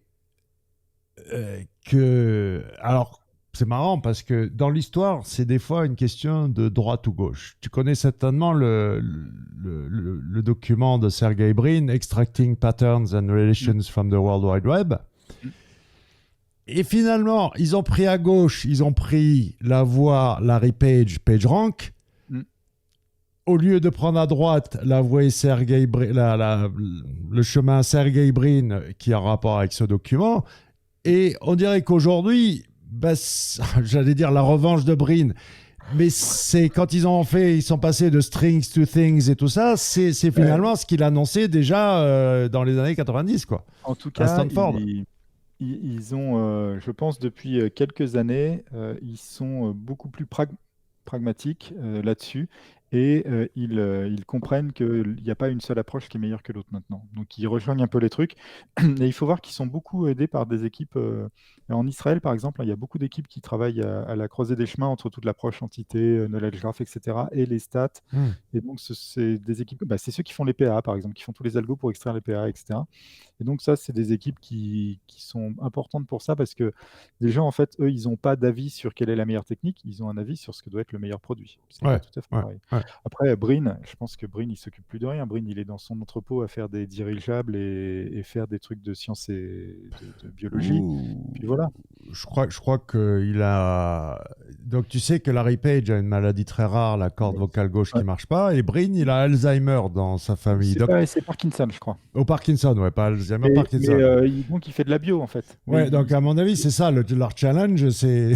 que... Alors, c'est marrant parce que dans l'histoire, c'est des fois une question de droite ou gauche. Tu connais certainement le document de Sergey Brin, Extracting Patterns and Mm. Relations from the World Wide Web. Et finalement, ils ont pris à gauche, ils ont pris la voie Larry Page, PageRank, Mm. au lieu de prendre à droite la voie Sergey Brin, le chemin Sergey Brin qui a rapport avec ce document. Et on dirait qu'aujourd'hui, bah, j'allais dire la revanche de Brin, mais c'est quand ils sont passés de strings to things et tout ça, c'est finalement ce qu'il annonçait déjà dans les années 90, quoi, En tout à cas, Stanford. ils ont, je pense, depuis quelques années, ils sont beaucoup plus pragmatiques là-dessus et ils comprennent qu'il n'y a pas une seule approche qui est meilleure que l'autre maintenant. Donc, ils rejoignent un peu les trucs. Et il faut voir qu'ils sont beaucoup aidés par des équipes. En Israël, par exemple, il y a beaucoup d'équipes qui travaillent à la croisée des chemins entre toute l'approche entité, knowledge graph, etc., et les stats. Hmm. Et donc, c'est des équipes, bah, c'est ceux qui font les PA, par exemple, qui font tous les algos pour extraire les PA, etc. Et donc ça, c'est des équipes qui sont importantes pour ça parce que les gens, en fait, eux, ils n'ont pas d'avis sur quelle est la meilleure technique, ils ont un avis sur ce que doit être le meilleur produit. C'est pas Ouais, tout à fait ouais, pareil. ouais. Après, Brin, je pense que Brin, il s'occupe plus de rien. Brin, il est dans son entrepôt à faire des dirigeables et faire des trucs de sciences et de biologie. Ouh. Puis voilà. Je crois qu'il a. Donc, tu sais que Larry Page a une maladie très rare, la corde vocale gauche qui Ouais. marche pas, et Brin, il a Alzheimer dans sa famille. Donc, C'est Parkinson, je crois. au Parkinson, ouais, pas Alzheimer, Mais Parkinson. donc, il fait de la bio, en fait. Mais Ouais, donc à mon avis, c'est ça, leur challenge, c'est.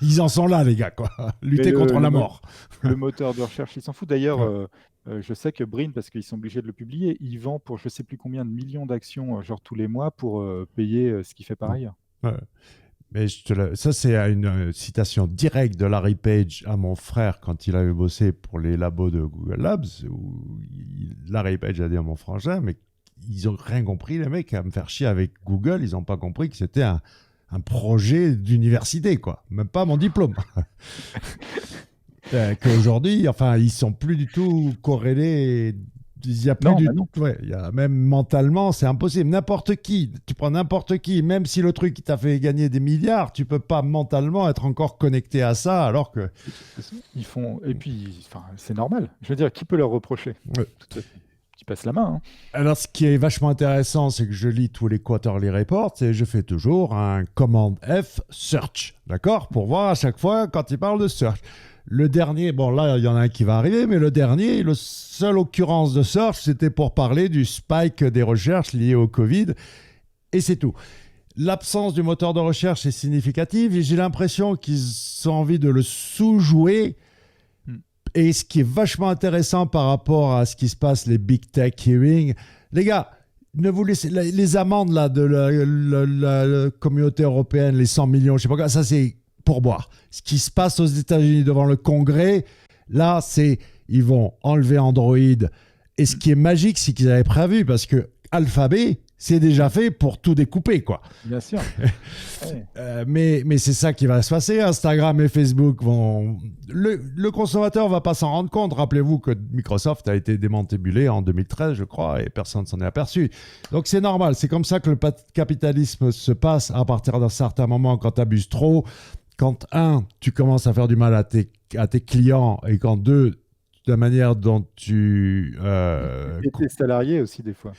Ils en sont là, les gars, quoi. mais Lutter contre la mort. le moteur de recherche, il s'en fout. D'ailleurs, Ouais, je sais que Brin, parce qu'ils sont obligés de le publier, il vend pour je sais plus combien de millions d'actions, genre tous les mois, pour payer ce qu'il fait par ailleurs. ouais. Mais ça, c'est une citation directe de Larry Page à mon frère quand il avait bossé pour les labos de Google Labs, où Larry Page a dit à mon frangin, mais ils n'ont rien compris, les mecs, à me faire chier avec Google, ils n'ont pas compris que c'était un projet d'université, quoi. Même pas mon diplôme. Qu'aujourd'hui, enfin, ils sont plus du tout corrélés. Il y a plus Non, du bah non. ouais, il y a, même mentalement, c'est impossible. N'importe qui, tu prends n'importe qui, même si le truc qui t'a fait gagner des milliards, tu peux pas mentalement être encore connecté à ça, alors que Ils font. Et puis, enfin, c'est normal. Je veux dire, qui peut leur reprocher? ouais. Tout à fait. Qui passe la main. Hein. Alors, ce qui est vachement intéressant, c'est que je lis tous les quarterly reports et je fais toujours un command F search, d'accord, pour voir à chaque fois quand il parle de search. Le dernier, bon là, il y en a un qui va arriver, mais le dernier, le seule occurrence de search, c'était pour parler du spike des recherches liées au Covid, et c'est tout. L'absence du moteur de recherche est significative et j'ai l'impression qu'ils ont envie de le sous-jouer. Hmm. Et ce qui est vachement intéressant par rapport à ce qui se passe, les big tech hearings, les gars, ne vous laissez les amendes là de la communauté européenne, les 100 millions, je sais pas quoi, ça c'est pour boire. Ce qui se passe aux États-Unis devant le Congrès, là, c'est ils vont enlever Android. Et ce qui est magique, c'est qu'ils avaient prévu parce que Alphabet, c'est déjà fait pour tout découper, quoi. Bien sûr. Ouais. Mais c'est ça qui va se passer. Instagram et Facebook vont... Le consommateur va pas s'en rendre compte. Rappelez-vous que Microsoft a été démantibulé en 2013, je crois, et personne ne s'en est aperçu. Donc c'est normal. C'est comme ça que le capitalisme se passe à partir d'un certain moment quand tu abuses trop. Quand, un, tu commences à faire du mal à tes clients et quand, deux, la manière dont tu... Et tes salariés aussi, des fois.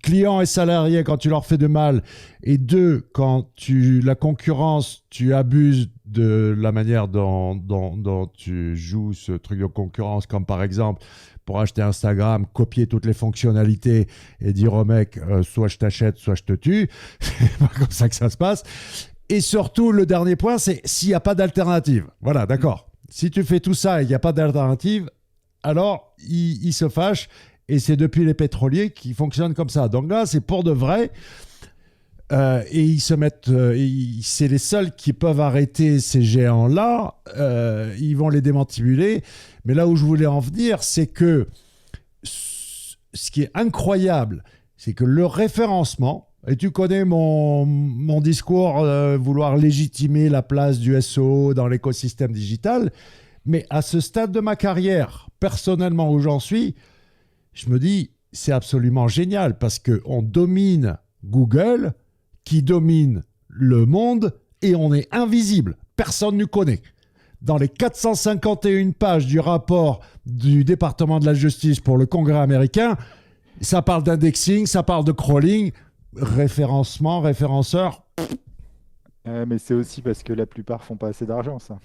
clients et salariés, quand tu leur fais de mal, et deux, quand la concurrence, tu abuses de la manière dont tu joues ce truc de concurrence, comme par exemple, pour acheter Instagram, copier toutes les fonctionnalités et dire au mec, soit je t'achète, soit je te tue. C'est pas comme ça que ça se passe. Et surtout, le dernier point, c'est s'il n'y a pas d'alternative. Voilà, d'accord. Si tu fais tout ça et il n'y a pas d'alternative, alors ils se fâchent et c'est depuis les pétroliers qui fonctionnent comme ça. Donc là, c'est pour de vrai. Et ils se mettent... c'est les seuls qui peuvent arrêter ces géants-là. Ils vont les démantibuler. Mais là où je voulais en venir, c'est que ce qui est incroyable, c'est que le référencement, et tu connais mon discours, vouloir légitimer la place du SEO dans l'écosystème digital, mais à ce stade de ma carrière, personnellement où j'en suis, je me dis, c'est absolument génial parce qu'on domine Google, qui domine le monde, et on est invisible. Personne ne nous connaît. Dans les 451 pages du rapport du département de la justice pour le Congrès américain, ça parle d'indexing, ça parle de crawling, référencement, référenceur. Mais c'est aussi parce que la plupart font pas assez d'argent, ça.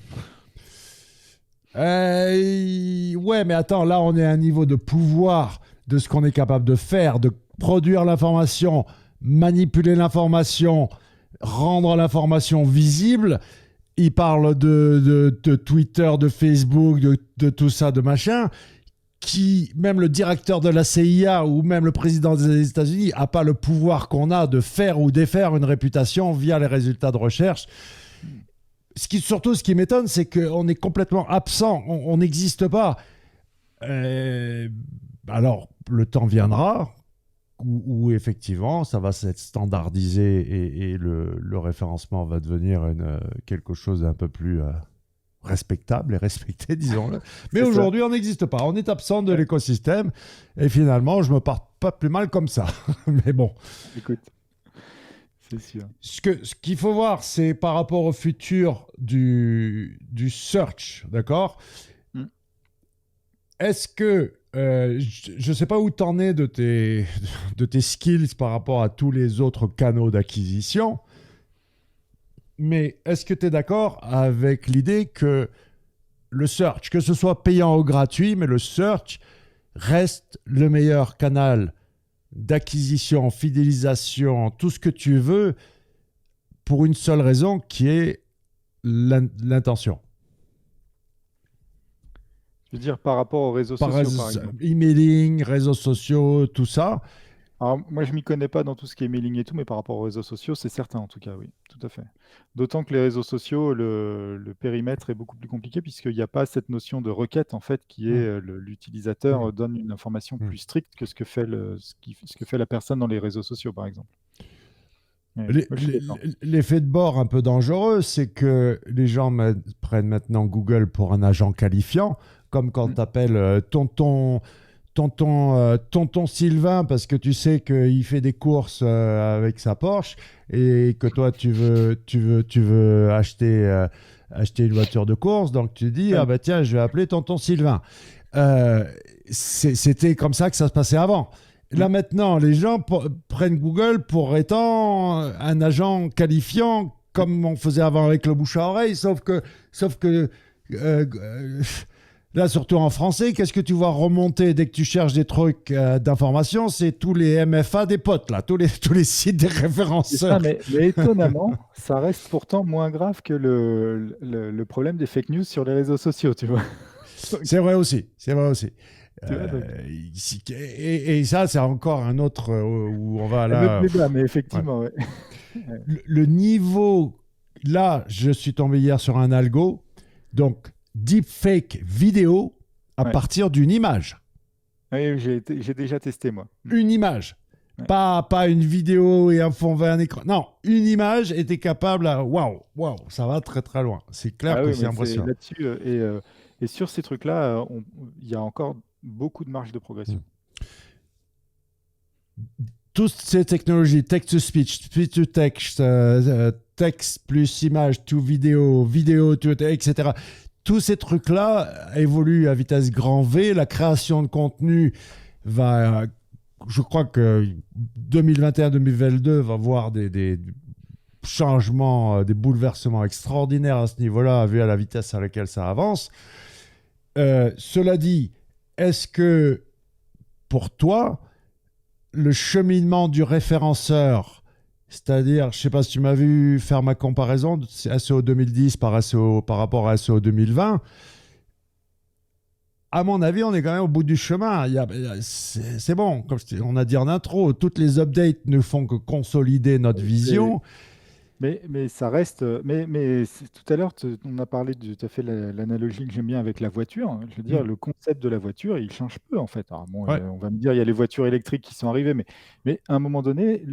Ouais, mais attends, là, on est à un niveau de pouvoir de ce qu'on est capable de faire, de produire l'information, manipuler l'information, rendre l'information visible. Il parle de Twitter, de Facebook, de tout ça, de machin, qui, même le directeur de la CIA ou même le président des États-Unis n'a pas le pouvoir qu'on a de faire ou défaire une réputation via les résultats de recherche. Surtout, ce qui m'étonne, c'est qu'on est complètement absent, on n'existe pas. Alors, le temps viendra où effectivement, ça va s'être standardisé et le référencement va devenir quelque chose d'un peu plus respectable et respecté, disons-le. Mais aujourd'hui, on n'existe pas. On est absent de l'écosystème et finalement, je me porte pas plus mal comme ça. Mais bon. Écoute. C'est sûr. Ce qu'il faut voir, c'est par rapport au futur du search, d'accord ? Est-ce que, je ne sais pas où tu en es de tes skills par rapport à tous les autres canaux d'acquisition, mais est-ce que tu es d'accord avec l'idée que le search, que ce soit payant ou gratuit, mais le search reste le meilleur canal d'acquisition, fidélisation, tout ce que tu veux, pour une seule raison qui est l'intention. Je veux dire, par rapport aux réseaux sociaux, par exemple. Emailing, réseaux sociaux, tout ça. Alors, moi, je m'y connais pas dans tout ce qui est mailing et tout, mais par rapport aux réseaux sociaux, c'est certain en tout cas, oui, tout à fait. D'autant que les réseaux sociaux, le périmètre est beaucoup plus compliqué puisqu'il n'y a pas cette notion de requête en fait qui est l'utilisateur donne une information plus stricte que ce que fait la personne dans les réseaux sociaux, par exemple. L'effet de bord un peu dangereux, c'est que les gens prennent maintenant Google pour un agent qualifiant, comme quand tu appelles tonton Sylvain parce que tu sais qu'il fait des courses avec sa Porsche et que toi tu veux acheter une voiture de course, donc tu dis ah bah tiens, je vais appeler tonton Sylvain. C'était comme ça que ça se passait avant. Là maintenant, les gens prennent Google pour étant un agent qualifiant comme on faisait avant avec le bouche à oreille, sauf que là, surtout en français, qu'est-ce que tu vois remonter dès que tu cherches des trucs d'information? C'est tous les MFA des potes, là, tous les sites des référenceurs. Mais étonnamment, ça reste pourtant moins grave que le problème des fake news sur les réseaux sociaux, tu vois. C'est vrai aussi. Tu vois, donc, Et ça, c'est encore un autre où on va un autre là. débat, mais Ouais. effectivement, ouais. Le niveau, là, je suis tombé hier sur un algo, donc deepfake vidéo à Ouais. partir d'une image. Oui, j'ai déjà testé, moi. Une image. Ouais. Pas une vidéo et un fond vers un écran. Non, une image était capable à. Waouh, waouh, ça va très très loin. C'est clair Ah que oui, c'est mais c'est impressionnant. là-dessus, et sur ces trucs-là, il y a encore beaucoup de marge de Mm. progression. Toutes ces technologies, text-to-speech, speech-to-text, texte plus image, tout vidéo, vidéo, tout, etc. Tous ces trucs-là évoluent à vitesse grand V. La création de contenu va. Je crois que 2021-2022 va voir des changements, des bouleversements extraordinaires à ce niveau-là, vu à la vitesse à laquelle ça avance. Cela dit, est-ce que pour toi, le cheminement du référenceur, c'est-à-dire, je ne sais pas si tu m'as vu faire ma comparaison de SEO 2010 par rapport à SEO 2020, à mon avis, on est quand même au bout du chemin. C'est bon, comme on a dit en intro, toutes les updates ne font que consolider notre C'est- vision. mais ça reste. Tout à l'heure, on a parlé tu as fait l'analogie que j'aime bien avec la voiture. Je veux dire, Mm. le concept de la voiture, il change peu, en fait. Alors, bon, Ouais. on va me dire, il y a les voitures électriques qui sont arrivées, mais à un moment donné,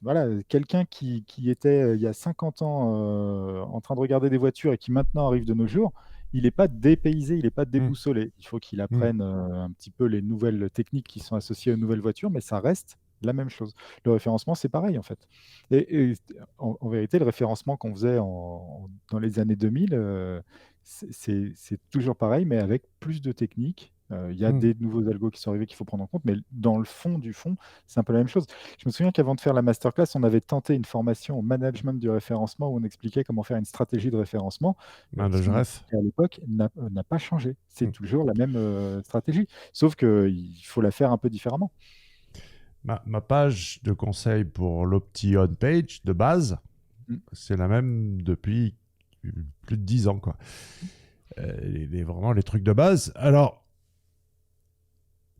voilà, quelqu'un qui était il y a 50 ans en train de regarder des voitures et qui maintenant arrive de nos jours, il n'est pas dépaysé, il n'est pas Mm. déboussolé. Il faut qu'il Mm. apprenne un petit peu les nouvelles techniques qui sont associées aux nouvelles voitures, mais ça reste la même chose. Le référencement, c'est pareil, en fait. Et en vérité, le référencement qu'on faisait dans les années 2000, c'est toujours pareil, mais avec plus de techniques. Il y a Mm. des nouveaux algos qui sont arrivés qu'il faut prendre en compte, mais dans le fond du fond, c'est un peu la même chose. Je me souviens qu'avant de faire la masterclass, on avait tenté une formation au management du référencement où on expliquait comment faire une stratégie de référencement. Ah, Ce je qu'on ref. expliquait à l'époque n'a pas changé. C'est Mm. toujours la même stratégie, sauf qu'il faut la faire un peu différemment. Ma page de conseil pour l'Opti-on page de base, Mm. c'est la même depuis plus de 10 ans, quoi. Vraiment les trucs de base. Alors,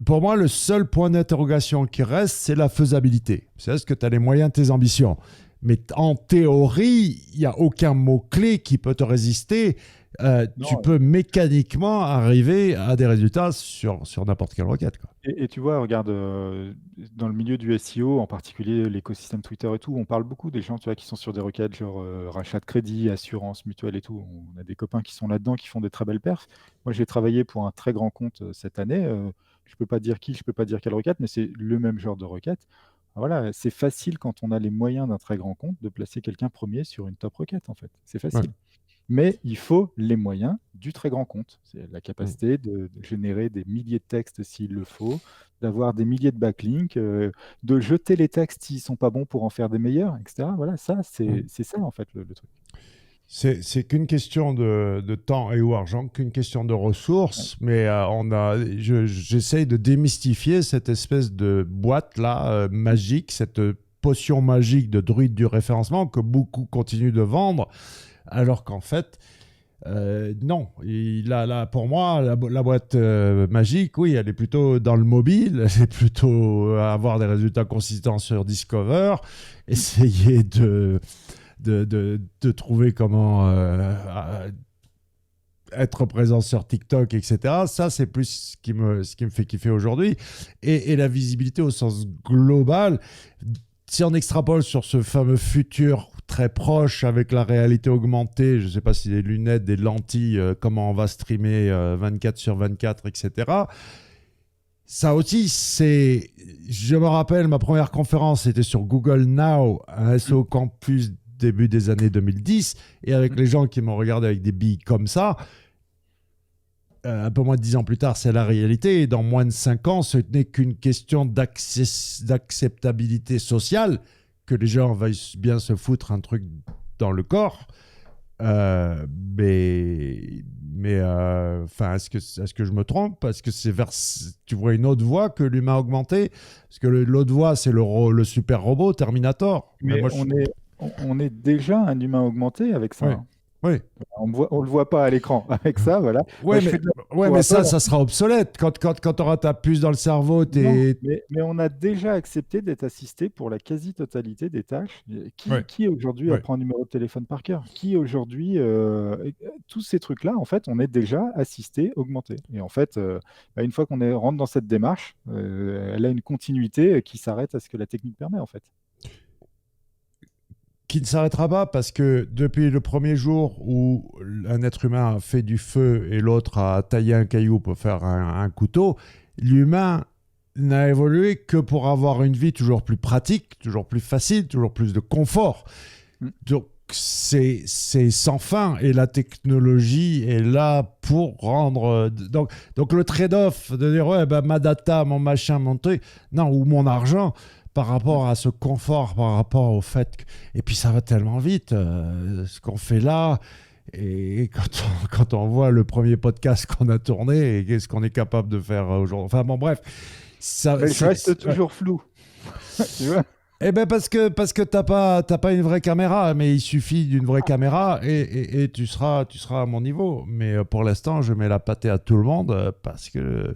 pour moi, le seul point d'interrogation qui reste, c'est la faisabilité. C'est est-ce que tu as les moyens de tes ambitions? Mais en théorie, il n'y a aucun mot-clé qui peut te résister. Tu Non, peux mécaniquement arriver à des résultats sur n'importe quelle requête, quoi. et tu vois, regarde, dans le milieu du SEO, en particulier l'écosystème Twitter et tout, on parle beaucoup des gens, tu vois, qui sont sur des requêtes genre rachat de crédit, assurance mutuelle et tout. On a des copains qui sont là-dedans, qui font des très belles perfs. Moi, j'ai travaillé pour un très grand compte cette année. Je peux pas dire qui, je peux pas dire quelle requête, mais c'est le même genre de requête. Voilà, c'est facile quand on a les moyens d'un très grand compte de placer quelqu'un premier sur une top requête, en fait. C'est Ouais. facile. Mais il faut les moyens du très grand compte. C'est la Mm. capacité de générer des milliers de textes s'il le faut, d'avoir des milliers de backlinks, de jeter les textes s'ils sont pas bons pour en faire des meilleurs, etc. Voilà, ça, Mm. c'est ça en fait le truc. C'est qu'une question de temps et ou argent, qu'une question de Ouais. ressources, mais j'essaye de démystifier cette espèce de boîte-là magique, cette potion magique de druide du référencement que beaucoup continuent de vendre, alors qu'en fait, non. Pour moi, la boîte magique, oui, elle est plutôt dans le mobile, elle est plutôt avoir des résultats consistants sur Discover, essayer de trouver comment être présent sur TikTok, etc. Ça, c'est plus ce qui me fait kiffer aujourd'hui. Et la visibilité au sens global, si on extrapole sur ce fameux futur très proche avec la réalité augmentée, je ne sais pas si des lunettes, des lentilles, comment on va streamer 24 sur 24, etc. Ça aussi, c'est... Je me rappelle, ma première conférence était sur Google Now, un Mm, SEO Campus début des années 2010, et avec mm. les gens qui m'ont regardé avec des billes comme ça, un peu moins de 10 ans plus tard, c'est la réalité. Et dans moins de 5 ans, ce n'est qu'une question d'acceptabilité sociale, que les gens veuillent bien se foutre un truc dans le corps. Euh, est-ce que je me trompe? Est-ce que tu vois une autre voie que l'humain augmenté? Parce que l'autre voie, c'est le super robot Terminator. Mais Mais moi, on est déjà un humain augmenté avec ça, ouais. hein. Oui. On le voit pas à l'écran. Avec ça, voilà. Ouais, Je mais, fais de la ouais, pour mais Apple. ça sera obsolète. Quand tu auras ta puce dans le cerveau, Non, t'es. mais on a déjà accepté d'être assisté pour la quasi-totalité des tâches. Ouais, Qui aujourd'hui ouais. apprend un numéro de téléphone par cœur? Qui aujourd'hui, tous ces trucs-là, en fait, on est déjà assisté, augmenté. Et en fait, une fois rentre dans cette démarche, elle a une continuité qui s'arrête à ce que la technique permet, en fait. Qui ne s'arrêtera pas parce que depuis le premier jour où un être humain a fait du feu et l'autre a taillé un caillou pour faire un couteau, l'humain n'a évolué que pour avoir une vie toujours plus pratique, toujours plus facile, toujours plus de confort. Mm. Donc c'est sans fin et la technologie est là pour rendre... Donc le trade-off de dire ouais, ma data, mon machin, mon truc, non, ou mon argent, par rapport à ce confort, par rapport au fait que... Et puis ça va tellement vite, ce qu'on fait là, et quand on voit le premier podcast qu'on a tourné, et qu'est-ce qu'on est capable de faire aujourd'hui. Enfin bon, bref. Mais je reste toujours flou. Tu vois? Eh ben parce que t'as pas une vraie caméra, mais il suffit d'une vraie caméra et tu seras à mon niveau. Mais pour l'instant, je mets la pâtée à tout le monde parce que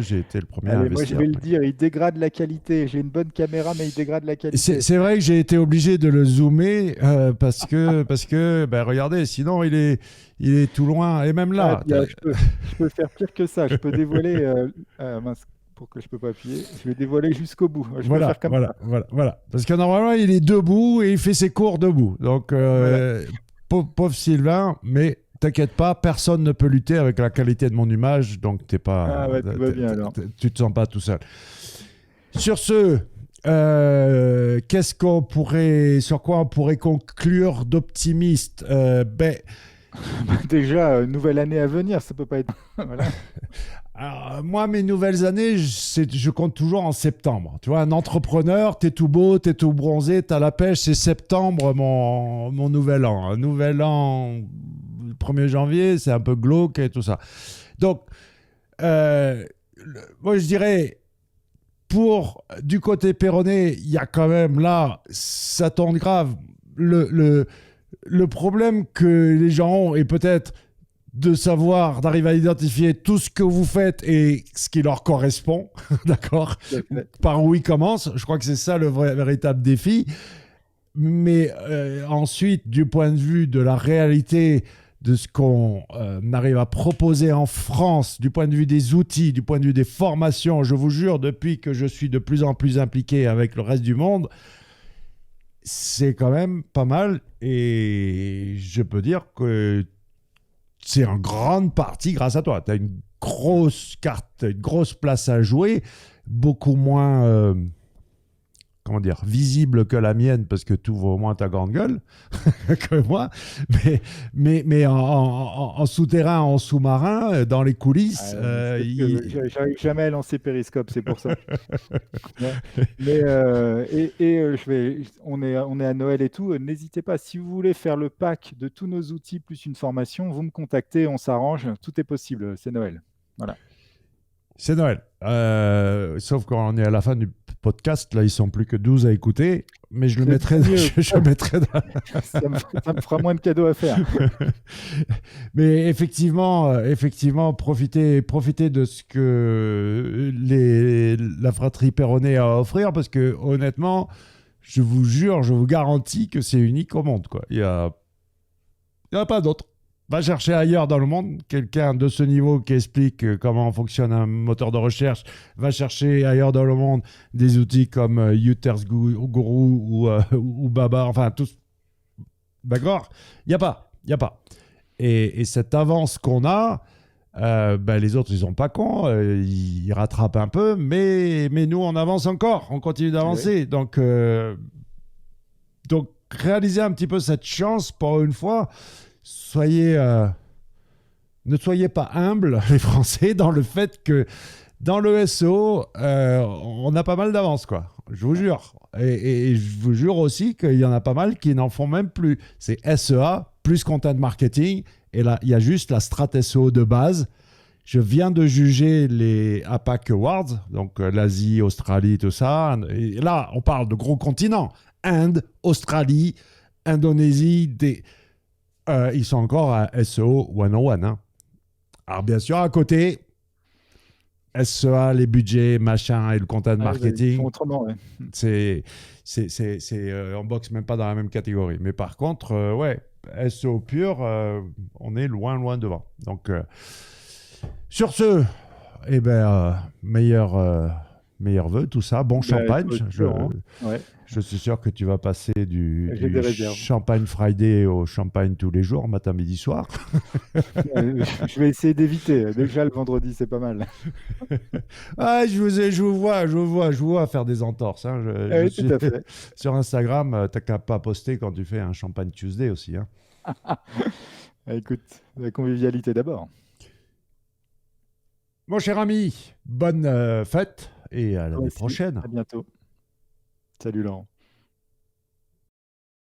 j'ai été le premier à Allez, moi je investir. vais le dire, il dégrade la qualité. J'ai une bonne caméra, mais il dégrade la qualité. C'est vrai que j'ai été obligé de le zoomer parce que ben regardez, sinon il est tout loin et même là. Je peux faire pire que ça. Je peux dévoiler. Mince, pourquoi je peux pas appuyer? Je vais dévoiler jusqu'au bout. Je peux faire comme ça. Voilà. Parce que normalement, il est debout et il fait ses cours debout. Donc, Voilà. pauvre Sylvain, mais t'inquiète pas, personne ne peut lutter avec la qualité de mon image, donc t'es pas, Ah ouais, tout va bien alors. tu te sens pas tout seul. Sur ce, sur quoi on pourrait conclure d'optimiste Déjà, nouvelle année à venir, ça peut pas être. Voilà. Alors, moi, mes nouvelles années, je compte toujours en septembre. Tu vois, un entrepreneur, t'es tout beau, t'es tout bronzé, t'as la pêche, c'est septembre mon nouvel an. Un nouvel an, le 1er janvier, c'est un peu glauque et tout ça. Donc, moi, je dirais, du côté Perronnet, il y a quand même là, ça tourne grave. Le problème que les gens ont, et peut-être d'arriver à identifier tout ce que vous faites et ce qui leur correspond, d'accord, par où ils commencent. Je crois que c'est ça le véritable défi. Mais ensuite, du point de vue de la réalité de ce qu'on arrive à proposer en France, du point de vue des outils, du point de vue des formations, je vous jure, depuis que je suis de plus en plus impliqué avec le reste du monde, c'est quand même pas mal. Et je peux dire que c'est en grande partie grâce à toi. Tu as une grosse carte, une grosse place à jouer, beaucoup moins visible que la mienne parce que tu ouvres au moins ta grande gueule que moi. Mais en souterrain, en sous-marin, dans les coulisses. J'arrive jamais à lancer Périscope, c'est pour ça. Mais on est à Noël et tout. N'hésitez pas, si vous voulez faire le pack de tous nos outils plus une formation, vous me contactez, on s'arrange, tout est possible. C'est Noël. Voilà. C'est Noël. Sauf quand on est à la fin du podcast, là, ils sont plus que 12 à écouter, mais je le mettrai. Je mettrai ça me fera moins de cadeaux à faire. Mais effectivement, profitez de ce que la fratrie Perronnet a à offrir, parce que honnêtement, je vous jure, je vous garantis que c'est unique au monde, quoi. Il y en a pas d'autre. Va chercher ailleurs dans le monde quelqu'un de ce niveau qui explique comment fonctionne un moteur de recherche. Va chercher ailleurs dans le monde des outils comme Uter's Guru ou Baba, enfin tous. D'accord ? Il n'y a pas. Et cette avance qu'on a, les autres, ils sont pas cons, ils rattrapent un peu, mais nous, on avance encore, on continue d'avancer. Oui. Donc, réalisez un petit peu cette chance pour une fois. Ne soyez pas humbles, les Français, dans le fait que dans le SEO, on a pas mal d'avance, quoi. Je vous jure. Et je vous jure aussi qu'il y en a pas mal qui n'en font même plus. C'est SEA plus content marketing. Et là, il y a juste la strat SEO de base. Je viens de juger les APAC Awards, donc l'Asie, Australie, tout ça. Et là, on parle de gros continents. Inde, Australie, Indonésie, Ils sont encore à SEO 101. Hein. Alors, bien sûr, à côté, SEA, les budgets, machin, et le content Ouais, ils font marketing, autrement, ouais. c'est, on boxe même pas dans la même catégorie. Mais par contre, ouais, SEO pur, on est loin, loin devant. Donc, sur ce, eh ben, meilleur vœu, tout ça. Bon Ben, champagne. toi aussi, Laurent. Ouais, Je suis sûr que tu vas passer j'ai des du réserves. champagne Friday au champagne tous les jours, matin, midi, soir. Je vais essayer d'éviter. Déjà, le vendredi, c'est pas mal. Ah, je vous vois faire des entorses. Hein. Je Oui, tout suis à fait. sur Instagram, t'as qu'à pas poster quand tu fais un champagne Tuesday aussi. Hein. Écoute, la convivialité d'abord. Mon cher ami, bonne fête et à Toi l'année aussi. prochaine. À bientôt. Salut, Laurent.